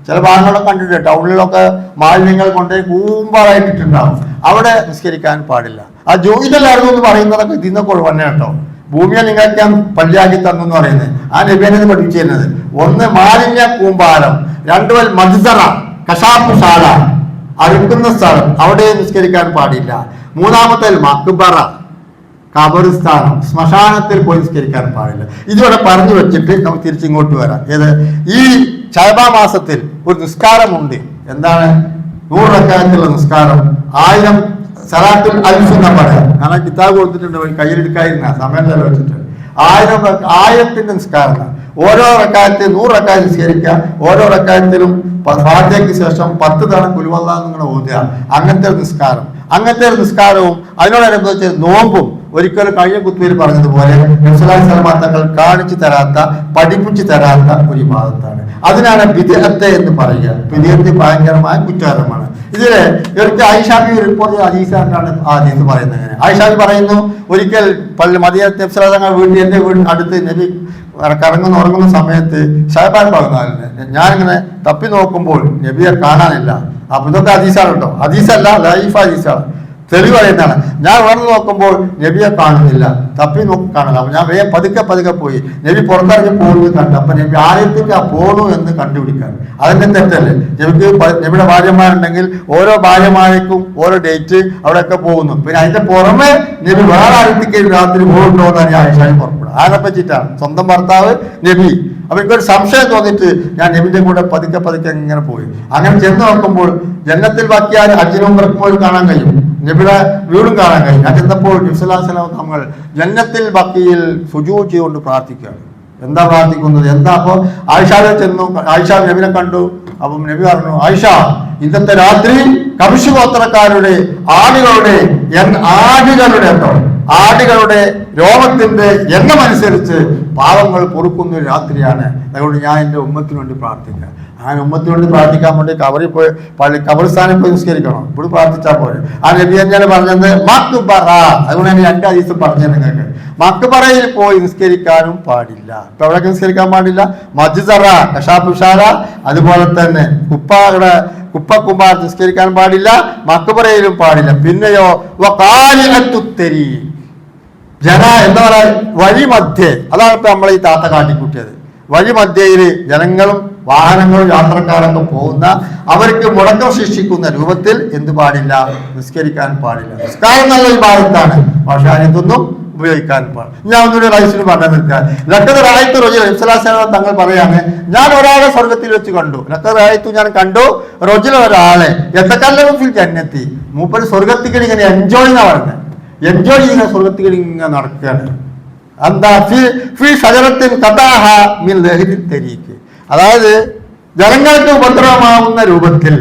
ചില ഭാഗങ്ങളൊക്കെ കണ്ടിട്ട് ടൗണിലൊക്കെ മാലിന്യങ്ങൾ കൊണ്ട് കൂമ്പാറായിട്ടിട്ടുണ്ടാവും, അവിടെ നിസ്കരിക്കാൻ പാടില്ല. ആ ജോയിലായിരുന്നു എന്ന് പറയുന്നതൊക്കെ ഇതിന്നൊക്കെ ഒഴിവന്നെ കേട്ടോ. ഭൂമിയെ നിങ്ങൾക്ക് ഞാൻ പള്ളിയാക്കി തന്നു എന്ന് പറയുന്നത് ആ നബിയാണ് പഠിപ്പിച്ചിരുന്നത്. ഒന്ന് മാലിന്യ കൂമ്പാരം, 2 മദ്സറ കശാപ്പുശാല, അഴുക്കുന്ന സ്ഥലം, അവിടെ നിസ്കരിക്കാൻ പാടില്ല. 3 മക്ബറ ഖബറിസ്ഥാനം, ശ്മശാനത്തിൽ പോയി നിസ്കരിക്കാൻ പാടില്ല. ഇതിവിടെ പറഞ്ഞു വെച്ചിട്ട് നമുക്ക് തിരിച്ചിങ്ങോട്ട് വരാം. ഏത്? ഈ ശഅബാൻ മാസത്തിൽ ഒരു നിസ്കാരമുണ്ട്. എന്താണ്? 100 റക്അത്തുള്ള നിസ്കാരം, 1000 സലാത്തുൽ അൽഫ് എന്നാ പറയാ. കാരണം കിതാബ് കൊടുത്തിട്ടുണ്ട്, കയ്യിലെടുക്കാതിരുന്ന സമയം വെച്ചിട്ട് 1000 നിസ്കാരം. ഓരോ റക്അത്ത് 100 റക്അത്ത് നിസ്കരിക്കുക. ഓരോ റക്അത്തിലും ഫാത്തിഹയ്ക്ക് ശേഷം 10 തവണ ഖുൽ ഹുവല്ലാഹ് നിങ്ങളെ ഓതുക. അങ്ങനത്തെ ഒരു നിസ്കാരവും അതിനോടനുബന്ധിച്ച് നോമ്പും ഒരിക്കലും കഴിഞ്ഞ കുത്തുവിൽ പറഞ്ഞതുപോലെ നബി സല്ലല്ലാഹു അലൈഹി വസല്ലം തങ്ങൾ കാണിച്ചു തരാത്ത, പഠിപ്പിച്ചു തരാത്ത ഒരു ഇബാദത്താണ്. അതിനാണ് ബിദ്അത്ത് എന്ന് പറയുക. ബിദ്അത്ത് ഭയങ്കരമായ കുറ്റാരമാണ്. ഇതില് ഒരിക്കൽ ആയിഷാബി റിപ്പോർട്ട് ഹദീസാണ് ആ ഹദീസ് പറയുന്നത്. ആയിഷാബി പറയുന്നു, ഒരിക്കൽ മദീനത്ത് നബി സല്ലല്ലാഹു അലൈഹി വസല്ലം എന്റെ വീടിന് അടുത്ത് നബി ഉറങ്ങുന്ന സമയത്ത് ശഅബാൻ 14 ഞാനിങ്ങനെ തപ്പി നോക്കുമ്പോൾ നബിയെ കാണാനില്ല. അപ്പൊ ഇതൊക്കെ ഹദീസാണ് കേട്ടോ, ഹദീസല്ല, ലൈഫ് ഹദീസാണ്. തെളിവ് പറയുന്നതാണ്. ഞാൻ ഉണർന്നു നോക്കുമ്പോൾ നബിയെ കാണുന്നില്ല, തപ്പി നോക്കി കാണുന്നില്ല. അപ്പൊ ഞാൻ വേഗം പതുക്കെ പോയി നബി പുറത്തിറങ്ങി പോകുന്നത് കണ്ടു. അപ്പൊ നബി ആദ്യത്തേക്ക് പോണു എന്ന് കണ്ടുപിടിക്കാൻ അതിന്റെ തെറ്റല്ലേ? നബിയുടെ ഭാര്യമാരുണ്ടെങ്കിൽ ഓരോ ഭാര്യമാർക്കും ഓരോ ഡേറ്റ് അവിടെയൊക്കെ പോകുന്നു. പിന്നെ അതിന്റെ പുറമെ നബി വേറെ ആദ്യത്തേക്ക് രാത്രി പോകുന്നുണ്ടോ എന്നാണ് ഞാൻ ആയിഷാനി പുറപ്പെടുക. അതിനെ പറ്റിയിട്ടാണ് സ്വന്തം ഭർത്താവ് നബി. അപ്പൊ എനിക്കൊരു സംശയം തോന്നിയിട്ട് ഞാൻ നബിന്റെ കൂടെ പതുക്കെ ഇങ്ങനെ പോയി. അങ്ങനെ ചെന്ന് നോക്കുമ്പോൾ ജന്നത്തിൽ ബാക്കിയാൽ ഹജ്ജിനും ഉംറയ്ക്കും കാണാൻ കഴിയും, നബിയുടെ വീടും കാണാൻ കഴിയും. ഞാൻ ചെന്നപ്പോൾ നബി സല്ലല്ലാഹു അലൈഹി വസല്ലം തങ്ങൾ ജന്നത്തിൽ ബാക്കിയിൽ സുജൂദ് ചെയ്തുകൊണ്ട് പ്രാർത്ഥിക്കുകയാണ്. എന്താ പ്രാർത്ഥിക്കുന്നത്? എന്താ? അപ്പോൾ ആയിഷാടെ ചെന്നു, ആയിഷ നബിനെ കണ്ടു. അപ്പം നബി പറഞ്ഞു, ആയിഷ, ഇന്നത്തെ രാത്രി കമിഷ് ഗോത്രക്കാരുടെ ആടുകളുടെ രോമത്തിന്റെ എണ്ണമനുസരിച്ച് പാവങ്ങൾ പൊറുക്കുന്ന ഒരു രാത്രിയാണ്. അതുകൊണ്ട് ഞാൻ എൻ്റെ ഉമ്മത്തിന് വേണ്ടി പ്രാർത്ഥിക്കാം. അങ്ങനെ ഉമ്മത്തിന് വേണ്ടി പ്രാർത്ഥിക്കാൻ വേണ്ടി കബറിൽ പോയി കബറിസ്ഥാനിൽ പോയി നിസ്കരിക്കണം. ഇവിടെ പ്രാർത്ഥിച്ചാൽ പോലെ ആ നബി തന്നെയാണ് പറഞ്ഞത് മക്ബറ. അതുകൊണ്ട് ഞാൻ 2 ഹദീസ് പറഞ്ഞു നിങ്ങൾക്ക്. മക്ബറയിൽ പോയി നിസ്കരിക്കാനും പാടില്ല. ഇപ്പൊ എവിടെയൊക്കെ നിസ്കരിക്കാൻ പാടില്ല? മജ്സറ, കശാപുഷാര, അതുപോലെ തന്നെ കുപ്പക്കുമാർ നിസ്കരിക്കാൻ പാടില്ല, മക്ബറയിലും പാടില്ല. പിന്നെയോ വഖാലിഅത്തുത്തരി, എന്താ പറയാ, വഴിമധ്യേ. അതാണ് ഇപ്പൊ നമ്മൾ ഈ താത്ത കാട്ടിക്കൂട്ടിയത്. വഴിമധ്യയിൽ ജനങ്ങളും വാഹനങ്ങളും യാത്രക്കാരൊക്കെ പോകുന്ന അവർക്ക് മുടക്കം സൃഷ്ടിക്കുന്ന രൂപത്തിൽ എന്ത് പാടില്ല? നിസ്കരിക്കാൻ പാടില്ല. നിസ്കാരം നല്ല വിഭാഗത്താണ്, പക്ഷെ അതിനൊന്നും ഉപയോഗിക്കാൻ പാടില്ല. ഞാൻ ഒന്നുകൂടി റൈസിന് പറഞ്ഞു നിൽക്കാൻ തങ്ങൾ പറയാണ്, ഞാൻ ഒരാളെ സ്വർഗത്തിൽ വെച്ച് കണ്ടു. ഞാൻ കണ്ടു റജുല, ഒരാളെ എത്തക്കല്ലഫിൽ ജന്നത്തി, മൂപ്പര് സ്വർഗത്തിൽ ഇങ്ങനെ എൻജോയ് എന്നാ പറഞ്ഞത്. എൻജോയ് ചെയ്യുന്ന സ്വർഗത്തിൽ ഇങ്ങനെ നടക്കുകയാണ്. എന്താ? അതായത് ജനങ്ങൾക്ക് ഉപദ്രവമാവുന്ന രൂപത്തിൽ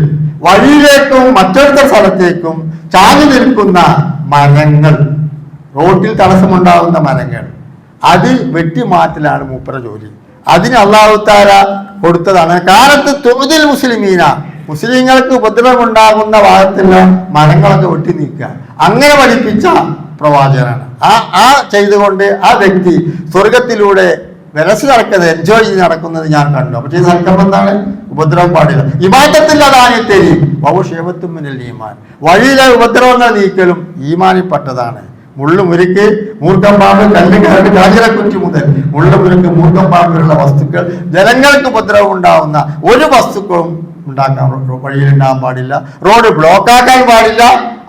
വഴിയിലേക്കും മറ്റൊരു സ്ഥലത്തേക്കും ചാഞ്ഞു നിൽക്കുന്ന മരങ്ങൾ, റോഡിൽ തടസ്സമുണ്ടാകുന്ന മരങ്ങൾ, അത് വെട്ടിമാറ്റലാണ് മൂപ്പര ജോലി. അതിന് അല്ലാഹു തആല കൊടുത്തതാണ്. കാലത്ത് തുഅദിൽ മുസ്ലിമീന, മുസ്ലിങ്ങൾക്ക് ഉപദ്രവമുണ്ടാകുന്ന ഭാഗത്തുള്ള മരങ്ങളൊക്കെ വെട്ടി നീക്കുക. അങ്ങനെ പഠിപ്പിച്ച പ്രവാചകനാണ്. ആ ചെയ്തുകൊണ്ട് ആ വ്യക്തി സ്വർഗത്തിലൂടെ വിലസ് നടക്കുന്നത്, എൻജോയ് ചെയ്ത് നടക്കുന്നത് ഞാൻ കണ്ടു. അപ്പൊ ചെയ്ത് നടക്കുമ്പോൾ എന്താണ്? ഉപദ്രവം പാടില്ല. ഇമാറ്റത്തിന്റെ അതാനിത്തേരി വൗഷേബത്തും മിനൽ ഈമാൻ, വഴിയിലെ ഉപദ്രവങ്ങൾ നീക്കലും ഈമാനിൽപ്പെട്ടതാണ്. മുള്ളുമുരുക്ക്, മൂർഖമ്പാമ്പ്, കല്ലുകാട്, കാഞ്ഞിരക്കുറ്റി മുതൽ മുള്ളുമുരുക്ക്, മൂർഖമ്പാമ്പുള്ള വസ്തുക്കൾ, ജനങ്ങൾക്ക് ഉപദ്രവം ഉണ്ടാവുന്ന ഒരു വസ്തുക്കളും ഉണ്ടാക്കാൻ വഴിയിലുണ്ടാകാൻ പാടില്ല. റോഡ് ബ്ലോക്കാക്കാൻ പാടില്ല.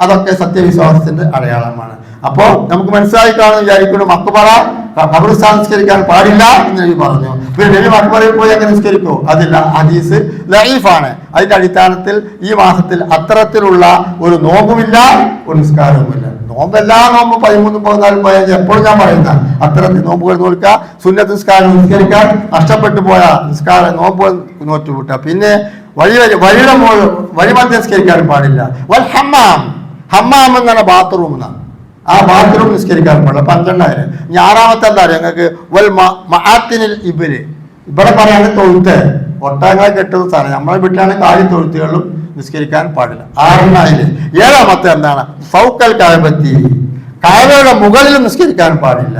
അതൊക്കെ സത്യവിശ്വാസത്തിന്റെ അടയാളമാണ്. അപ്പോൾ നമുക്ക് മനസ്സിലായി കാണുന്ന വിചാരിക്കുന്നു, മക്ബറ ഖബർസ്ഥാൻ നിസ്കരിക്കാൻ പാടില്ല എന്ന് നബി പറഞ്ഞു. പിന്നെ നബി മക്ബറയിൽ പോയി അങ്ങനെ നിസ്കരിക്കോ? അതില്ല, ഹദീസ് ലഈഫാണ്. അതിന്റെ അടിസ്ഥാനത്തിൽ ഈ മാസത്തിൽ അത്തരത്തിലുള്ള ഒരു നോമ്പുമില്ല, ഒരു നിസ്കാരവുമില്ല. നോമ്പ് എല്ലാ നോമ്പ് 13, 14, 15 എപ്പോഴും ഞാൻ പറയുന്ന അത്തരത്തിൽ നോമ്പുകൾ നോക്കുക. സുന്നത്ത് നിസ്കാരം നിസ്കരിക്കാൻ നഷ്ടപ്പെട്ടു പോയ നിസ്കാരം നോമ്പ് നോറ്റുവിട്ട. പിന്നെ വഴിമധ്യം നിസ്കരിക്കാനും പാടില്ല. വൽ ഹമ്മാം, ഹമ്മാം എന്നാണ് ബാത്റൂം എന്നാണ്. ആ ബാത്റൂം നിസ്കരിക്കാൻ പാടില്ല. 12. ഇനി 6ാമത്തെ എന്താ പറയുക ഞങ്ങൾക്ക്? വൽ മആത്തിനിൽ ഇബ്ര്, ഇവിടെ പറയാണ് തൊഴുത്ത്, ഒട്ടകങ്ങളെ കെട്ടുന്ന സ്ഥലം. നമ്മളെ വീട്ടിലാണ് കാലി തൊഴുത്തുകളിലും നിസ്കരിക്കാൻ പാടില്ല. 6. 7ാമത്തെ എന്താണ്? ഫൗക്കൽ കഅബത്തി, കഅബയുടെ മുകളിൽ നിസ്കരിക്കാൻ പാടില്ല.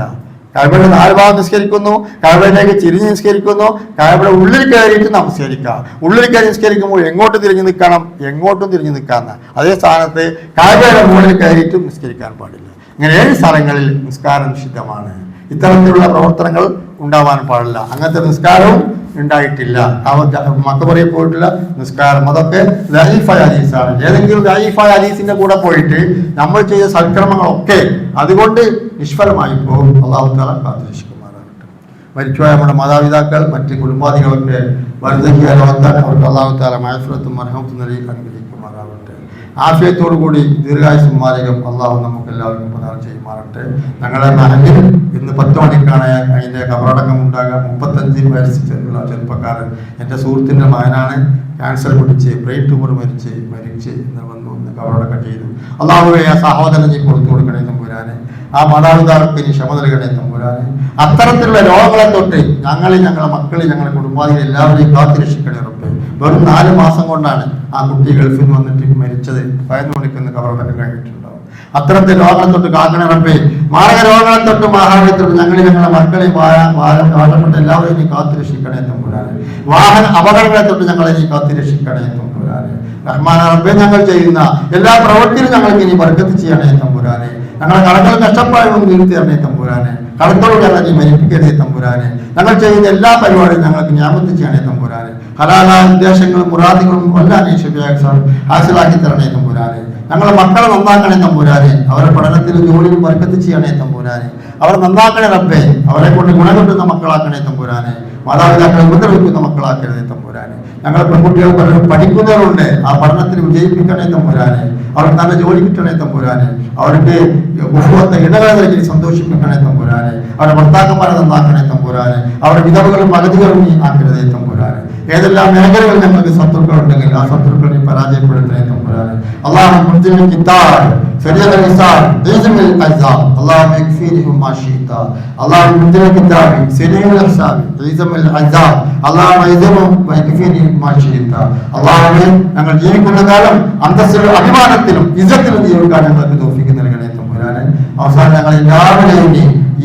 കഅബയുടെ 4 ഭാഗം നിസ്കരിക്കുന്നു, കഅബയിലേക്ക് തിരിഞ്ഞ് നിസ്കരിക്കുന്നു, കഅബയുടെ ഉള്ളിൽ കയറിയിട്ട് നമസ്കരിക്കാം. ഉള്ളിൽ കയറി നിസ്കരിക്കുമ്പോൾ എങ്ങോട്ട് തിരിഞ്ഞു നിൽക്കണം? എങ്ങോട്ടും തിരിഞ്ഞു നിൽക്കാന്ന. അതേ സ്ഥാനത്ത് കഅബയുടെ മുകളിൽ കയറിയിട്ടും നിസ്കരിക്കാൻ പാടില്ല. ഇങ്ങനെ 7 സ്ഥലങ്ങളിൽ നിസ്കാരം നിഷിദ്ധമാണ്. ഇത്തരത്തിലുള്ള പ്രവർത്തനങ്ങൾ ഉണ്ടാവാൻ പാടില്ല. അങ്ങനത്തെ നിസ്കാരവും ഉണ്ടായിട്ടില്ല. മക്ബറയിൽ പോയിട്ടുള്ള നിസ്കാരം അതൊക്കെ ലഈഫായ ഹദീസാണ്. ഏതെങ്കിലും ലഈഫായ ഹദീസിന്റെ കൂടെ പോയിട്ട് നമ്മൾ ചെയ്ത സൽക്രമങ്ങളൊക്കെ അതുകൊണ്ട് നിഷ്ഫലമായി പോകും. അല്ലാഹു തആല കാത്തുരക്ഷിക്കുമാറാകട്ടെ. മരിച്ചുപോയ നമ്മുടെ മാതാപിതാക്കൾ, മറ്റ് കുടുംബാദികളൊക്കെ വർദ്ധിക്കുക ലോകത്താൻ അവർക്ക് അല്ലാഹു തആല മഅഫിറത്തും മർഹമത്തും നൽകി അനുഗ്രഹിക്കുമാറാകട്ടെ. ആഫിയത്തോടു കൂടി ദീർഘായുസ്സും മാരകം അള്ളാഹു നമുക്ക് എല്ലാവർക്കും പ്രദാനം ചെയ്യുമാറട്ടെ. ഞങ്ങളുടെ മഹലിൽ ഇന്ന് 10 മണിക്കാണ് അതിൻ്റെ കബറടക്കം ഉണ്ടാകുക. 35 വയസ്സുള്ള ചെറുപ്പക്കാരൻ എൻ്റെ സുഹൃത്തിൻ്റെ മകനാണ്. ക്യാൻസർ പിടിച്ച് ബ്രെയിൻ ട്യൂമർ മരിച്ച് ഇന്ന് വന്നു കബറടക്കം ചെയ്തു. അള്ളാഹുവെ ആ സഹോദരൻ നീ പുറത്തു കൊടുക്കണേ തമ്പുരാനെ. ആ മാതാപിതാക്കൾക്ക് നീ ക്ഷമ നൽകണേ തമ്പുരാനെ. അത്തരത്തിലുള്ള രോഗങ്ങളെ തൊട്ട് ഞങ്ങളെ, ഞങ്ങളുടെ മക്കളെ, ഞങ്ങളുടെ കുടുംബാദികളെ എല്ലാവരെയും കാത്തുരക്ഷിക്കണേ റബ്ബേ. വെറും 4 മാസം കൊണ്ടാണ് ആ കുട്ടി ഗൾഫിൽ നിന്ന് വന്നിട്ട് മരിച്ചത്. 11 മണിക്ക് കബറടക്കം കഴിഞ്ഞിട്ടുണ്ടാവും. അത്തരത്തിൽ രോഗങ്ങളെ തൊട്ട് കാക്കണേ റബ്ബേ. മാരക രോഗങ്ങളെ തൊട്ട് മഹാരോഗ്യത്തെ തൊട്ട് ഞങ്ങളുടെ മക്കളെ വാഴപ്പെട്ട എല്ലാവരെയും നീ കാത്തുരക്ഷിക്കണേ തമ്പുരാനെ. വാഹന അപകടങ്ങളെ തൊട്ട് ഞങ്ങളെ നീ കാത്തുരക്ഷിക്കണേ തമ്പുരാനെ. റഹ്മാൻ റബ്ബേ, ഞങ്ങൾ ചെയ്യുന്ന എല്ലാ പ്രവൃത്തിയിലും ഞങ്ങൾക്ക് ഇനി ബർക്കത്ത് ചെയ്യണേ തമ്പുരാനെ. ഞങ്ങളെ കടകൾ കഷ്ടപ്പാടും തീർത്തി തരണേ തമ്പുരാനെ. കടത്തോടെ നീ മരിപ്പിക്കരുതേ തമ്പുരാനെ. ഞങ്ങൾ ചെയ്യുന്ന എല്ലാ പരിപാടിയും ഞങ്ങൾക്ക് ഞാമത്ത് ചെയ്യണേ തമ്പുരാനെ. ഹലാലായ ഉദ്ദേശങ്ങളും മുറാദുകളും എല്ലാം നീ ഹാസിലാക്കി തരണേ തമ്പുരാനെ. ഞങ്ങളെ മക്കളെ നന്നാക്കണേ തമ്പുരാനെ. അവരുടെ പഠനത്തിലും ജോലിയും ബർക്കത്ത് ചെയ്യണേ തമ്പുരാനെ. അവർ നന്നാക്കണേ റബ്ബേ. അവരെ കൊണ്ട് ഗുണം കിട്ടുന്ന മക്കളാക്കണേ തമ്പുരാനെ. മാതാപിതാക്കളെ ഉപദ്രവിക്കുന്ന മക്കളാക്കരുതേ തമ്പുരാനെ. ഞങ്ങളെ പെൺകുട്ടികൾ പഠിക്കുന്നവരുണ്ട്, ആ പഠനത്തിൽ വിജയിപ്പിക്കണേ തമ്പുരാനെ. അവർക്ക് നല്ല ജോലി കിട്ടണേ തമ്പുരാനെ. അവർക്ക് ഇടകളെ നൽകി സന്തോഷിപ്പിക്കണേ തമ്പുരാനെ. അവരുടെ ഭർത്താക്കന്മാരെ നന്നാക്കണേ തമ്പുരാനെ. അവരുടെ വിധവകളും അഗതികളും നീ ആക്കരുതേ തമ്പുരാനെ. ഏതെല്ലാം മേഖലകൾ ഞങ്ങൾക്ക് ശത്രുക്കൾ ഉണ്ടെങ്കിൽ ആ ശത്രുക്കളെ പരാജയപ്പെടുത്തണേ തമ്പുരാനെ. അള്ളാഹു سريع الحساب عزم الأحزاب اللهم يكفينهم ما شئت اللهم منزل الكتاب سريع الحساب عزم الأحزاب اللهم يعزمهم ويكفينهم ما شئت اللهم ഞങ്ങൾ ജീവിക്കുന്ന കാലം അന്തസ്സിലും അഭിമാനത്തിലും ഇസ്സത്തിലും ജീവിക്കാൻ ഞങ്ങൾക്ക് തൗഫീഖ് നൽകണേ തമ്പുരാനെ. അവസാനം ഞങ്ങൾ എല്ലാവരെയും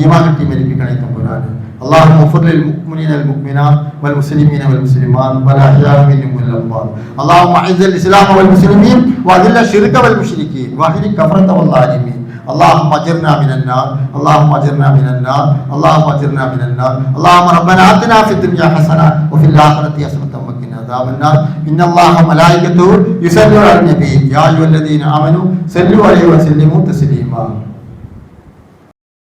ഈമാൻ കിട്ടി മരിപ്പിക്കണേ തമ്പുരാനെ. اللهم اغفر للمؤمنين والمؤمنات والمسلمين والمسلمات والاحياء منهم والاموات اللهم اعز الاسلام والمسلمين واذل الشرك والمشركين واهلك الكفرة والظالمين اللهم اجرنا من النار اللهم اجرنا من النار اللهم اجرنا من النار اللهم ربنا آتنا في الدنيا حسنة وفي الآخرة حسنة وقنا عذاب النار إن الله وملائكته يصلون على النبي يا أيها الذين آمنوا صلوا عليه وسلموا تسليما